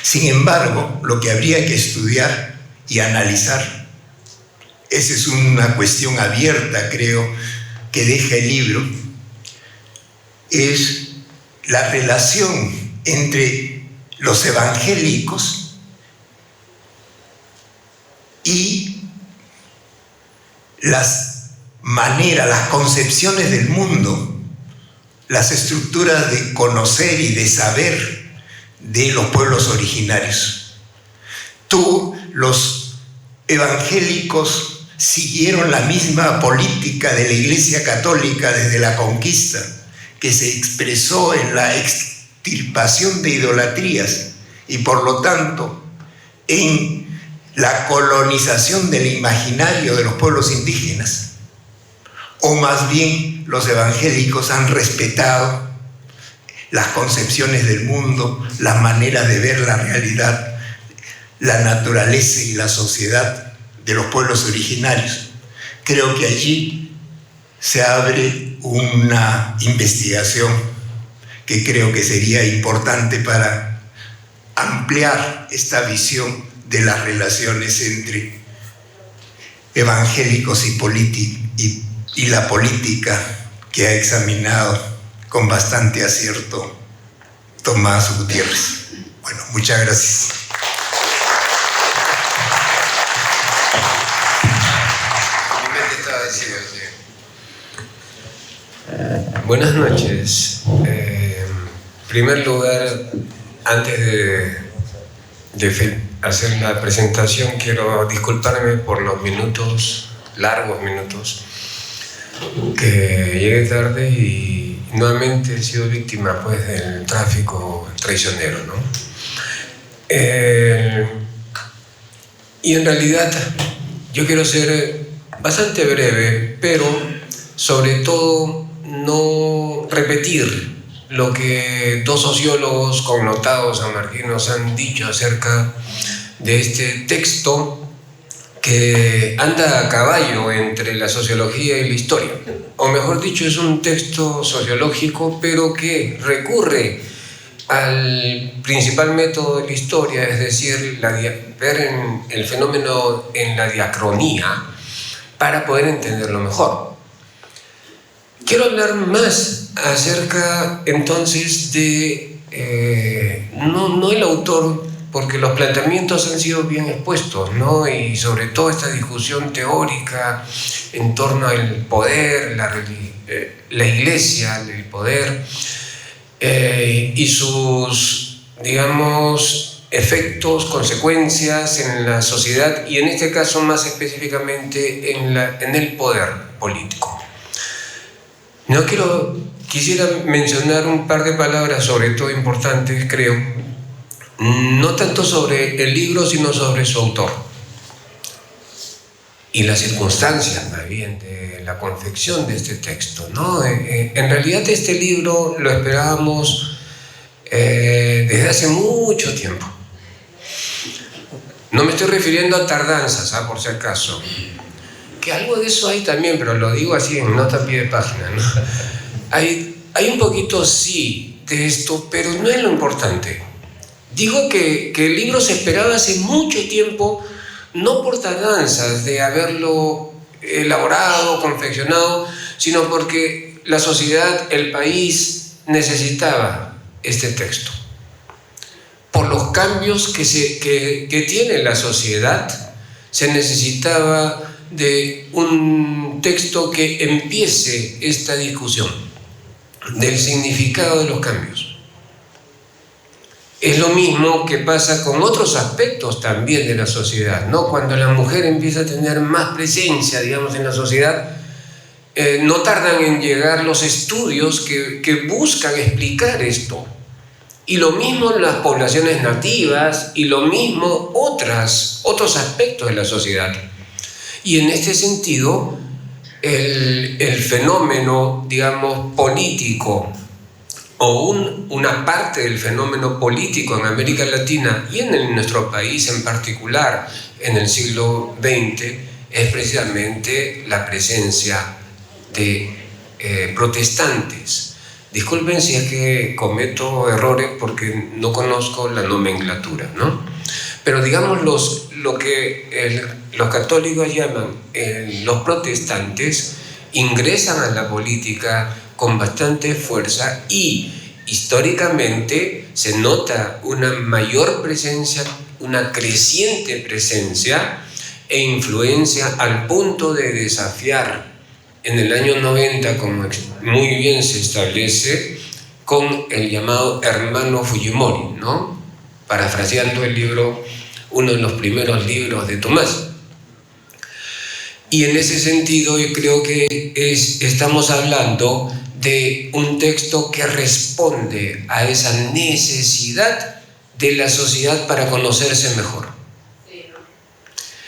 Sin embargo, lo que habría que estudiar y analizar, esa es una cuestión abierta, creo, que deja el libro, es la relación entre los evangélicos y las maneras, las concepciones del mundo, las estructuras de conocer y de saber de los pueblos originarios. Los evangélicos siguieron la misma política de la Iglesia Católica desde la conquista, que se expresó en la extirpación de idolatrías y por lo tanto en la colonización del imaginario de los pueblos indígenas. O más bien los evangélicos han respetado las concepciones del mundo, las maneras de ver la realidad, la naturaleza y la sociedad de los pueblos originarios. Creo que allí se abre una investigación que creo que sería importante para ampliar esta visión de las relaciones entre evangélicos y la política que ha examinado con bastante acierto Tomás Gutiérrez. Bueno, muchas gracias.
Buenas noches. En primer lugar, antes de hacer la presentación, quiero disculparme por los largos minutos, que llegué tarde y nuevamente he sido víctima, pues, del tráfico traicionero, ¿no? Y en realidad yo quiero ser bastante breve, pero sobre todo no repetir lo que dos sociólogos connotados sanmarquinos han dicho acerca de este texto que anda a caballo entre la sociología y la historia. O mejor dicho, es un texto sociológico, pero que recurre al principal método de la historia, es decir, ver el fenómeno en la diacronía para poder entenderlo mejor. Quiero hablar más acerca entonces de, no el autor, porque los planteamientos han sido bien expuestos, ¿no? Y sobre todo esta discusión teórica en torno al poder, la iglesia, el poder, y sus, digamos, efectos, consecuencias en la sociedad, y en este caso más específicamente en el poder político. Quisiera mencionar un par de palabras, sobre todo importantes, creo, no tanto sobre el libro, sino sobre su autor y las circunstancias, más bien, de la confección de este texto, ¿no? En realidad este libro lo esperábamos desde hace mucho tiempo. No me estoy refiriendo a tardanzas, por si acaso, que algo de eso hay también, pero lo digo así en nota a pie de página, ¿no? Hay un poquito, sí, de esto, pero no es lo importante. Digo que el libro se esperaba hace mucho tiempo, no por tardanzas de haberlo elaborado, confeccionado, sino porque la sociedad, el país, necesitaba este texto. Por los cambios que tiene la sociedad, se necesitaba de un texto que empiece esta discusión del significado de los cambios. Es lo mismo que pasa con otros aspectos también de la sociedad, ¿no? Cuando la mujer empieza a tener más presencia, digamos, en la sociedad, no tardan en llegar los estudios que buscan explicar esto. Y lo mismo en las poblaciones nativas, y lo mismo otros aspectos de la sociedad. Y en este sentido, el fenómeno, digamos, político o una parte del fenómeno político en América Latina y en nuestro país en particular en el siglo XX es precisamente la presencia de protestantes. Disculpen si es que cometo errores porque no conozco la nomenclatura, ¿no? Pero digamos lo que los católicos llaman los protestantes ingresan a la política con bastante fuerza y históricamente se nota una mayor presencia, una creciente presencia e influencia al punto de desafiar en el año 90, como muy bien se establece, con el llamado hermano Fujimori, ¿no? Parafraseando el libro, uno de los primeros libros de Tomás. Y en ese sentido yo creo que estamos hablando de un texto que responde a esa necesidad de la sociedad para conocerse mejor.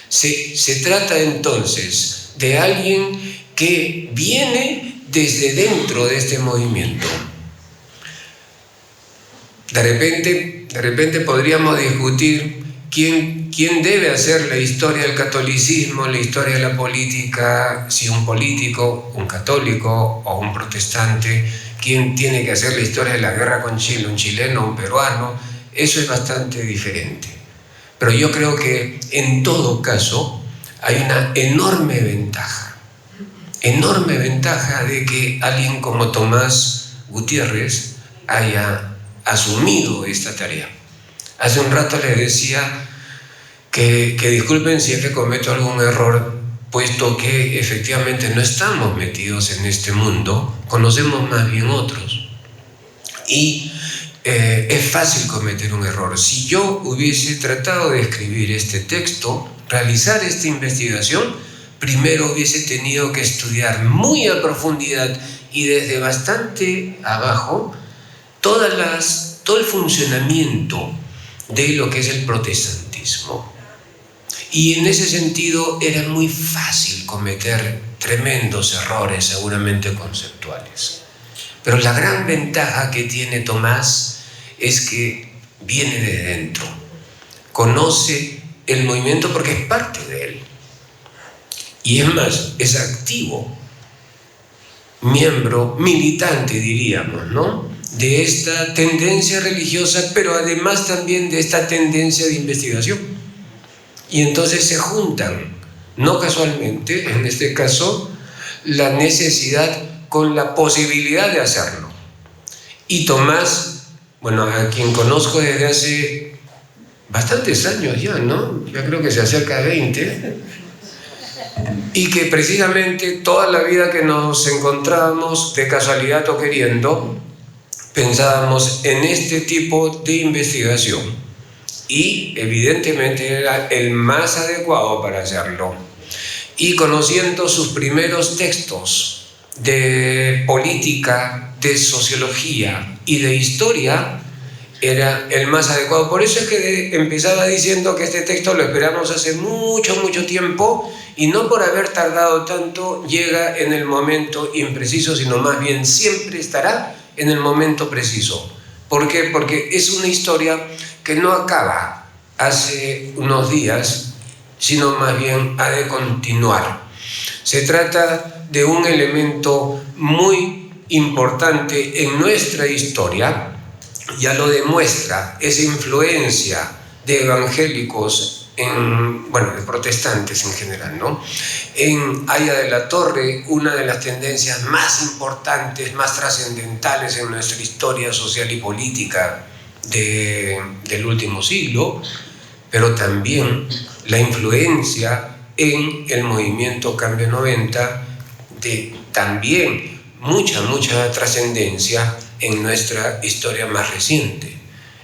Se trata entonces de alguien que viene desde dentro de este movimiento. De repente podríamos discutir quién debe hacer la historia del catolicismo, la historia de la política, si un político, un católico o un protestante, quién tiene que hacer la historia de la guerra con Chile, un chileno, un peruano. Eso es bastante diferente. Pero yo creo que en todo caso hay una enorme ventaja de que alguien como Tomás Gutiérrez haya asumido esta tarea. Hace un rato les decía que disculpen si es que cometo algún error, puesto que efectivamente no estamos metidos en este mundo, conocemos más bien otros. Y es fácil cometer un error. Si yo hubiese tratado de escribir este texto, realizar esta investigación, primero hubiese tenido que estudiar muy a profundidad y desde bastante abajo todo el funcionamiento de lo que es el protestantismo. Y en ese sentido era muy fácil cometer tremendos errores, seguramente conceptuales. Pero la gran ventaja que tiene Tomás es que viene de dentro, conoce el movimiento porque es parte de él. Y es más, es activo, miembro, militante diríamos, ¿no?, de esta tendencia religiosa, pero además también de esta tendencia de investigación. Y entonces se juntan, no casualmente, en este caso, la necesidad con la posibilidad de hacerlo. Y Tomás, bueno, a quien conozco desde hace bastantes años ya, ¿no? Ya creo que se acerca a 20, y que precisamente toda la vida que nos encontrábamos, de casualidad o queriendo, pensábamos en este tipo de investigación y evidentemente era el más adecuado para hacerlo. Y conociendo sus primeros textos de política, de sociología y de historia, era el más adecuado. Por eso es que empezaba diciendo que este texto lo esperamos hace mucho tiempo, y no por haber tardado tanto llega en el momento impreciso, sino más bien siempre estará en el momento preciso. ¿Por qué? Porque es una historia que no acaba hace unos días, sino más bien ha de continuar. Se trata de un elemento muy importante en nuestra historia, ya lo demuestra esa influencia de evangélicos, de protestantes en general, ¿no? En Aya de la Torre, una de las tendencias más importantes, más trascendentales en nuestra historia social y política del último siglo, pero también la influencia en el movimiento Cambio 90 de también mucha trascendencia en nuestra historia más reciente.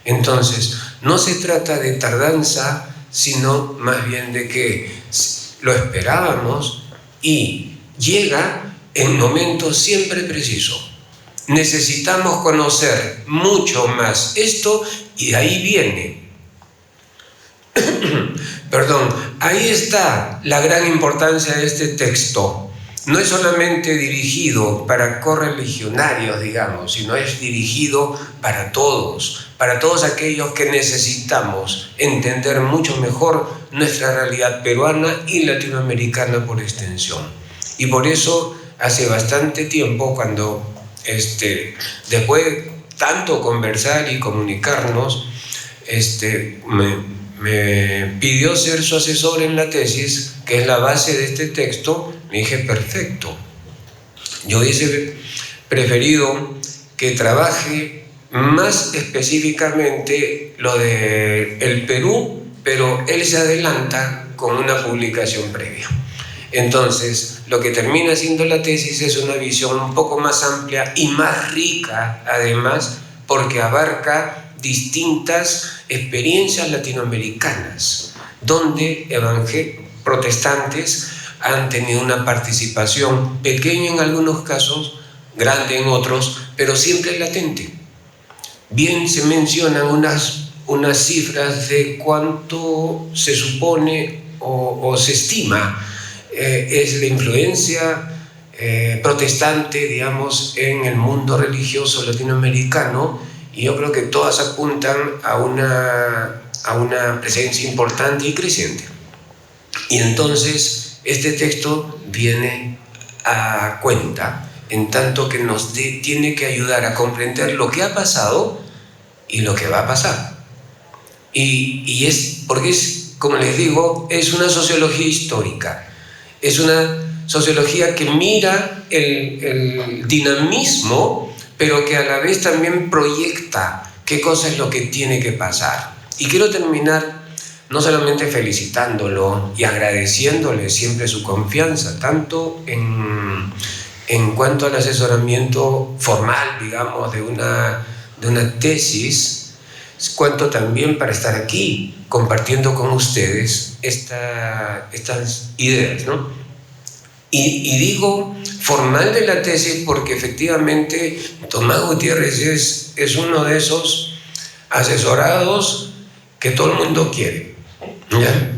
Entonces, no se trata de tardanza, sino más bien de que lo esperábamos y llega en momento siempre preciso. Necesitamos conocer mucho más esto y de ahí viene. Ahí está la gran importancia de este texto. no es solamente dirigido para correligionarios, digamos, sino es dirigido para todos aquellos que necesitamos entender mucho mejor nuestra realidad peruana y latinoamericana por extensión. Y por eso, hace bastante tiempo, cuando después de tanto conversar y comunicarnos, me pidió ser su asesor en la tesis, que es la base de este texto. Me dije, perfecto. Yo hubiese preferido que trabaje más específicamente lo de el Perú, pero él se adelanta con una publicación previa. Entonces, lo que termina siendo la tesis es una visión un poco más amplia y más rica, además, porque abarca distintas experiencias latinoamericanas, donde protestantes han tenido una participación pequeña en algunos casos, grande en otros, pero siempre latente. Bien se mencionan unas cifras de cuánto se supone o se estima es la influencia protestante, digamos, en el mundo religioso latinoamericano, y yo creo que todas apuntan a una presencia importante y creciente. Y entonces este texto viene a cuenta, en tanto que nos tiene que ayudar a comprender lo que ha pasado y lo que va a pasar. Y porque es, como les digo, es una sociología histórica, es una sociología que mira el dinamismo, pero que a la vez también proyecta qué cosa es lo que tiene que pasar. Y quiero terminar no solamente felicitándolo y agradeciéndole siempre su confianza, tanto en cuanto al asesoramiento formal, digamos, de una tesis, cuanto también para estar aquí compartiendo con ustedes estas ideas, ¿no? Y digo formal de la tesis porque efectivamente Tomás Gutiérrez es uno de esos asesorados que todo el mundo quiere, ¿ya?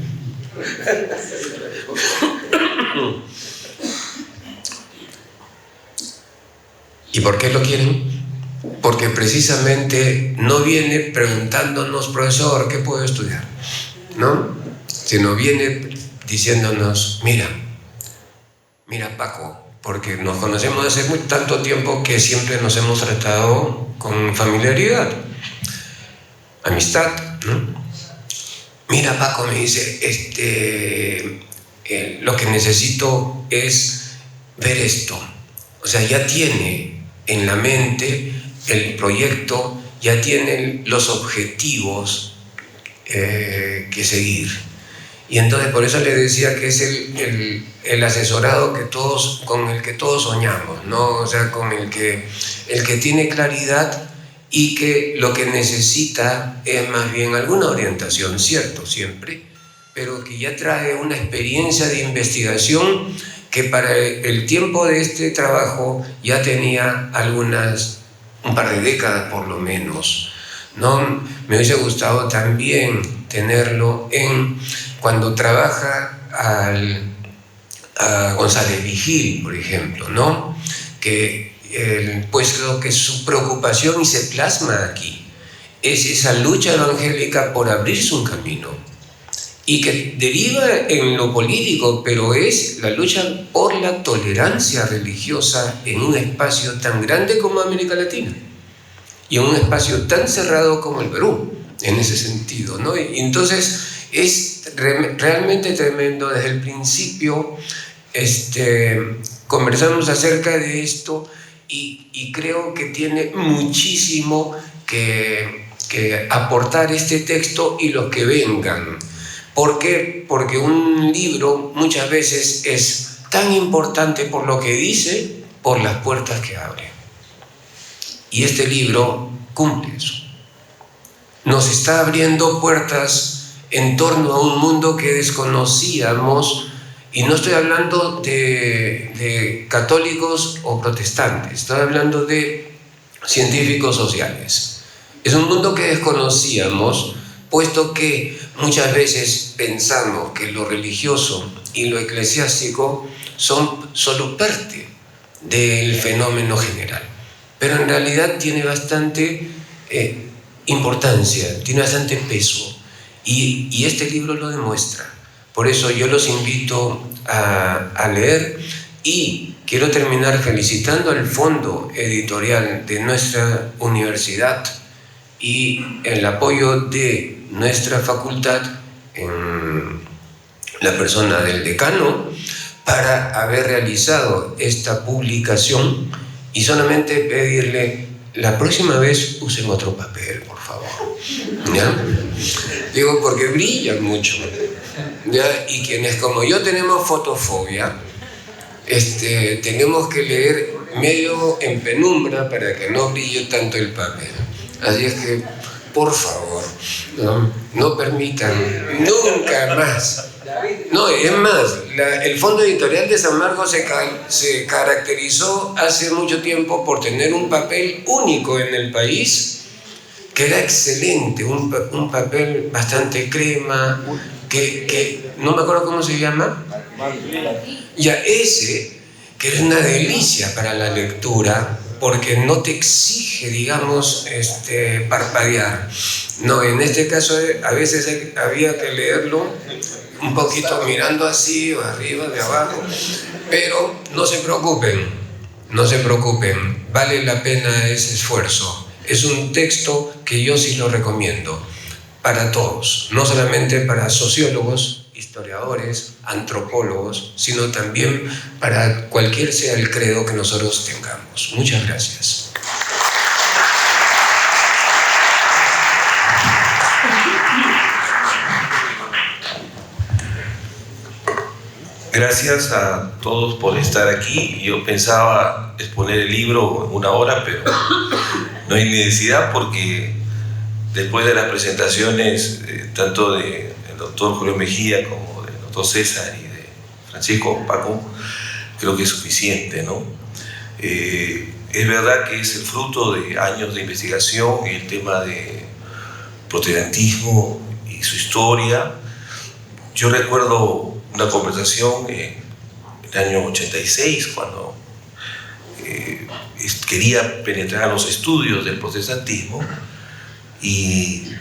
¿Y por qué lo quieren? Porque precisamente no viene preguntándonos, profesor, ¿qué puedo estudiar? ¿No? Sino viene diciéndonos, mira Paco, porque nos conocemos hace tanto tiempo que siempre nos hemos tratado con familiaridad, amistad, ¿no? Mira Paco, me dice, lo que necesito es ver esto. O sea, ya tiene en la mente el proyecto, ya tiene los objetivos que seguir. Y entonces por eso le decía que es el asesorado con el que todos soñamos, ¿no? O sea, con el que tiene claridad y que lo que necesita es más bien alguna orientación, cierto, siempre, pero que ya trae una experiencia de investigación que para el tiempo de este trabajo ya tenía un par de décadas por lo menos, ¿no? Me hubiese gustado también tenerlo cuando trabaja a González Vigil, por ejemplo, ¿no? Puesto que su preocupación, y se plasma aquí, es esa lucha evangélica por abrirse un camino, y que deriva en lo político, pero es la lucha por la tolerancia religiosa en un espacio tan grande como América Latina, y en un espacio tan cerrado como el Perú, en ese sentido, ¿no? Y entonces es realmente tremendo. Desde el principio conversamos acerca de esto y creo que tiene muchísimo que aportar este texto y los que vengan. ¿Por qué? Porque un libro muchas veces es tan importante por lo que dice, por las puertas que abre. Y este libro cumple eso. Nos está abriendo puertas en torno a un mundo que desconocíamos, y no estoy hablando de católicos o protestantes, estoy hablando de científicos sociales. Es un mundo que desconocíamos, puesto que muchas veces pensamos que lo religioso y lo eclesiástico son solo parte del fenómeno general, pero en realidad tiene bastante importancia, tiene bastante peso, y este libro lo demuestra. Por eso yo los invito a leer, y quiero terminar felicitando al fondo editorial de nuestra universidad y el apoyo de nuestra facultad, en la persona del decano, para haber realizado esta publicación, y solamente pedirle, la próxima vez usen otro papel, por favor, ¿ya? Digo, porque brillan mucho, ¿ya? Y quienes como yo tenemos fotofobia, tenemos que leer medio en penumbra para que no brille tanto el papel. Así es que, por favor, no permitan nunca más. No, es más, el Fondo Editorial de San Marcos se caracterizó hace mucho tiempo por tener un papel único en el país, que era excelente, un papel bastante crema, que no me acuerdo cómo se llama. Ya ese, que era una delicia para la lectura, porque no te exige, digamos, parpadear. No, en este caso a veces había que leerlo un poquito mirando así, o arriba, de abajo, pero no se preocupen, vale la pena ese esfuerzo. Es un texto que yo sí lo recomiendo para todos, no solamente para sociólogos, historiadores, antropólogos, sino también para cualquier sea el credo que nosotros tengamos. Muchas gracias.
Gracias a todos por estar aquí. Yo pensaba exponer el libro en 1 hora, pero no hay necesidad, porque después de las presentaciones tanto del doctor Julio Mejía como del doctor César y de Francisco Paco, creo que es suficiente, ¿no? Es verdad que es el fruto de años de investigación el tema de protestantismo y su historia. Yo recuerdo una conversación en el año 86, cuando quería penetrar a los estudios del protestantismo, y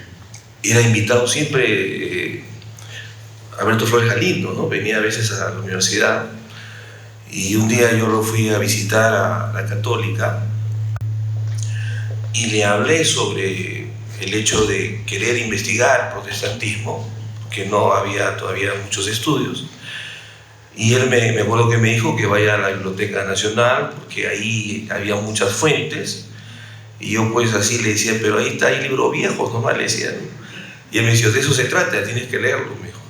era invitado siempre Alberto Flores Galindo, ¿no? Venía a veces a la universidad, y un día yo lo fui a visitar a la Católica y le hablé sobre el hecho de querer investigar protestantismo, que no había todavía muchos estudios, y él me acuerdo que me dijo que vaya a la Biblioteca Nacional, porque ahí había muchas fuentes, y yo pues así le decía, pero ahí hay libros viejos nomás, le decía, ¿no? Y él me decía, de eso se trata, tienes que leerlo, me dijo.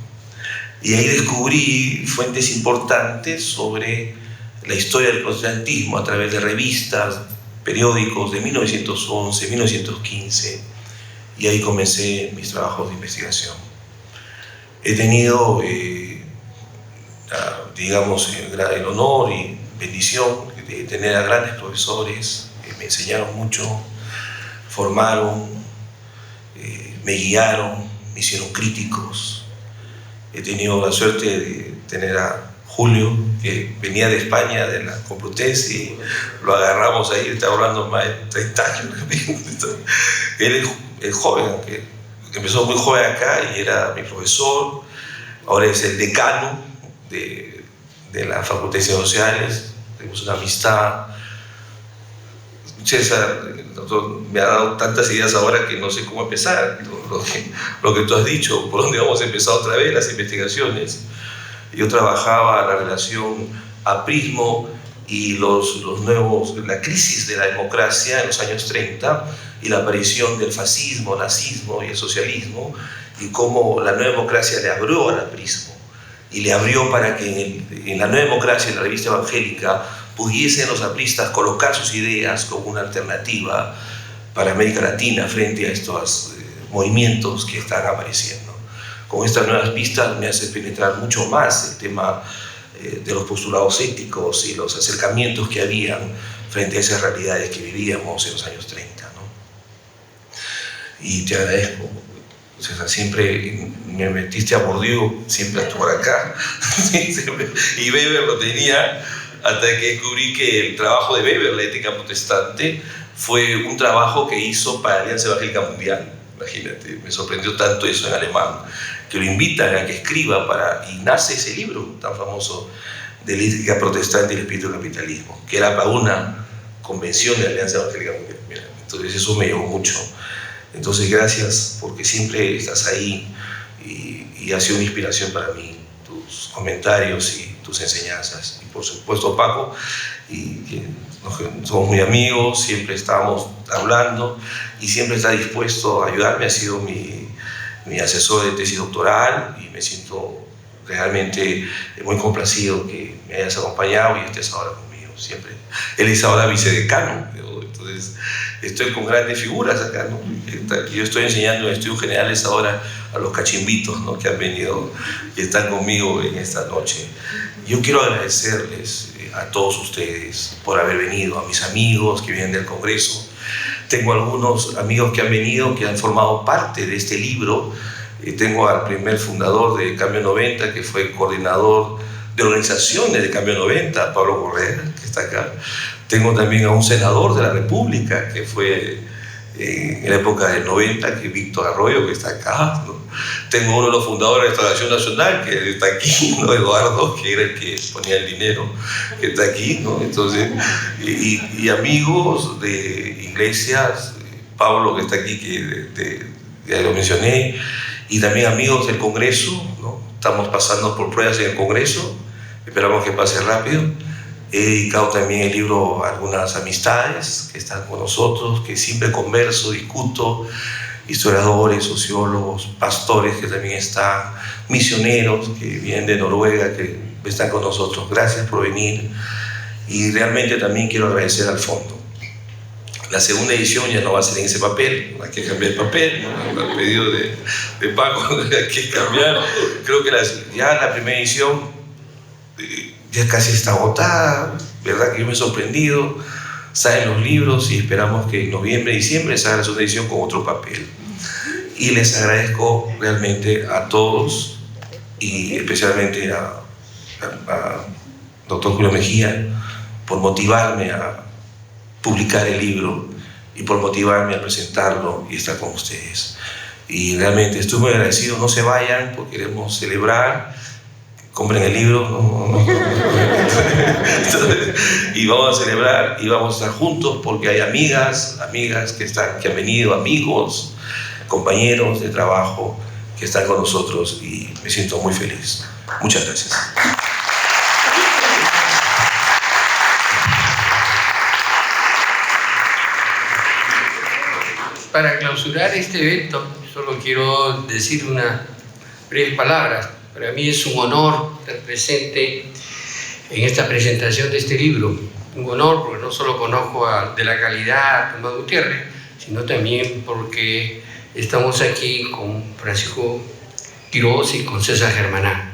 Y ahí descubrí fuentes importantes sobre la historia del protestantismo a través de revistas, periódicos de 1911, 1915, y ahí comencé mis trabajos de investigación. He tenido, digamos, el honor y bendición de tener a grandes profesores que me enseñaron mucho, formaron, me guiaron, me hicieron críticos. He tenido la suerte de tener a Julio, que venía de España, de la Complutense, y lo agarramos ahí, está hablando más de 30 años. Él es joven, que empezó muy joven acá y era mi profesor, ahora es el decano de la Facultad de Ciencias Sociales, tenemos una amistad. César, el doctor, me ha dado tantas ideas ahora que no sé cómo empezar, lo que tú has dicho, por dónde vamos a empezar otra vez las investigaciones. Yo trabajaba la relación aprismo y los nuevos, la crisis de la democracia en los años 30 y la aparición del fascismo, nazismo y el socialismo, y cómo la nueva democracia le abrió al aprismo y le abrió para que en la nueva democracia, en la revista evangélica, pudiesen los apristas colocar sus ideas como una alternativa para América Latina frente a estos movimientos que están apareciendo. Con estas nuevas pistas me hace penetrar mucho más el tema de los postulados éticos y los acercamientos que habían frente a esas realidades que vivíamos en los años 30, ¿no? Y te agradezco O sea, siempre me metiste a Bourdieu, siempre estuvo por acá. Y Weber lo tenía, hasta que descubrí que el trabajo de Weber, la ética protestante, fue un trabajo que hizo para la Alianza Evangélica Mundial. Imagínate, me sorprendió tanto eso en alemán, que lo invitan a que escriba y nace ese libro tan famoso de la ética protestante y el espíritu del capitalismo, que era para una convención de la Alianza Evangélica Mundial. Entonces eso me llevó mucho. Entonces gracias, porque siempre estás ahí y ha sido una inspiración para mí, tus comentarios y tus enseñanzas. Y por supuesto Paco, y somos muy amigos, siempre estamos hablando y siempre está dispuesto a ayudarme. Ha sido mi asesor de tesis doctoral y me siento realmente muy complacido que me hayas acompañado y estés ahora conmigo. Siempre. Él es ahora vicedecano, entonces estoy con grandes figuras acá, ¿no? Yo estoy enseñando en estudios generales ahora a los cachimbitos, ¿no?, que han venido y están conmigo en esta noche. Yo quiero agradecerles a todos ustedes por haber venido, a mis amigos que vienen del Congreso. Tengo algunos amigos que han venido, que han formado parte de este libro. Tengo al primer fundador de Cambio 90, que fue coordinador de organizaciones de Cambio 90, Pablo Correa, que está acá. Tengo también a un senador de la República, que fue en la época del 90, que es Víctor Arroyo, que está acá, ¿no? Tengo uno de los fundadores de Restauración Nacional, que está aquí, ¿no?, Eduardo, que era el que ponía el dinero, que está aquí, ¿no? Entonces, y amigos de iglesias, Pablo, que está aquí, que ya lo mencioné, y también amigos del Congreso, ¿no? Estamos pasando por pruebas en el Congreso, esperamos que pase rápido. He dedicado también el libro a algunas amistades que están con nosotros, que siempre converso, discuto, historiadores, sociólogos, pastores que también están, misioneros que vienen de Noruega, que están con nosotros. Gracias por venir. Y realmente también quiero agradecer al fondo. La segunda edición ya no va a ser en ese papel, hay que cambiar el papel, ¿no? Al pedido de Paco, hay que cambiar. Creo que ya la primera edición ya casi está agotada, ¿verdad? Que yo me he sorprendido. Salen los libros y esperamos que en noviembre, diciembre salga la segunda edición con otro papel. Y les agradezco realmente a todos y especialmente a doctor Julio Mejía por motivarme a publicar el libro y por motivarme a presentarlo y estar con ustedes. Y realmente estoy muy agradecido. No se vayan porque queremos celebrar. Compren el libro, ¿no? Y vamos a celebrar y vamos a estar juntos porque hay amigas que han venido, amigos, compañeros de trabajo que están con nosotros y me siento muy feliz. Muchas gracias.
Para clausurar este evento, solo quiero decir unas breves palabras. Para mí es un honor estar presente en esta presentación de este libro. Un honor porque no solo conozco de la calidad a Tomás Gutiérrez, sino también porque estamos aquí con Francisco Quiroz y con César Germaná.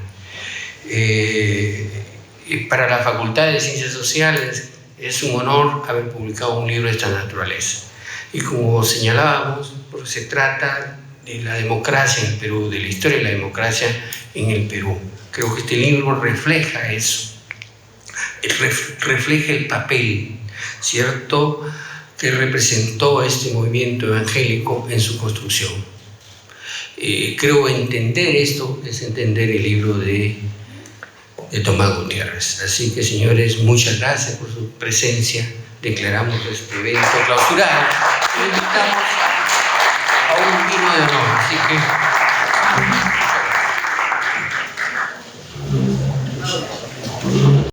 Para la Facultad de Ciencias Sociales es un honor haber publicado un libro de esta naturaleza. Y como señalábamos, porque se trata de la democracia en el Perú, de la historia de la democracia en el Perú. Creo que este libro refleja eso, refleja el papel, ¿cierto?, que representó este movimiento evangélico en su construcción. Creo entender esto es entender el libro de Tomás Gutiérrez. Así que, señores, muchas gracias por su presencia. Declaramos este evento clausurado y invitamos a un vino de honor. Así que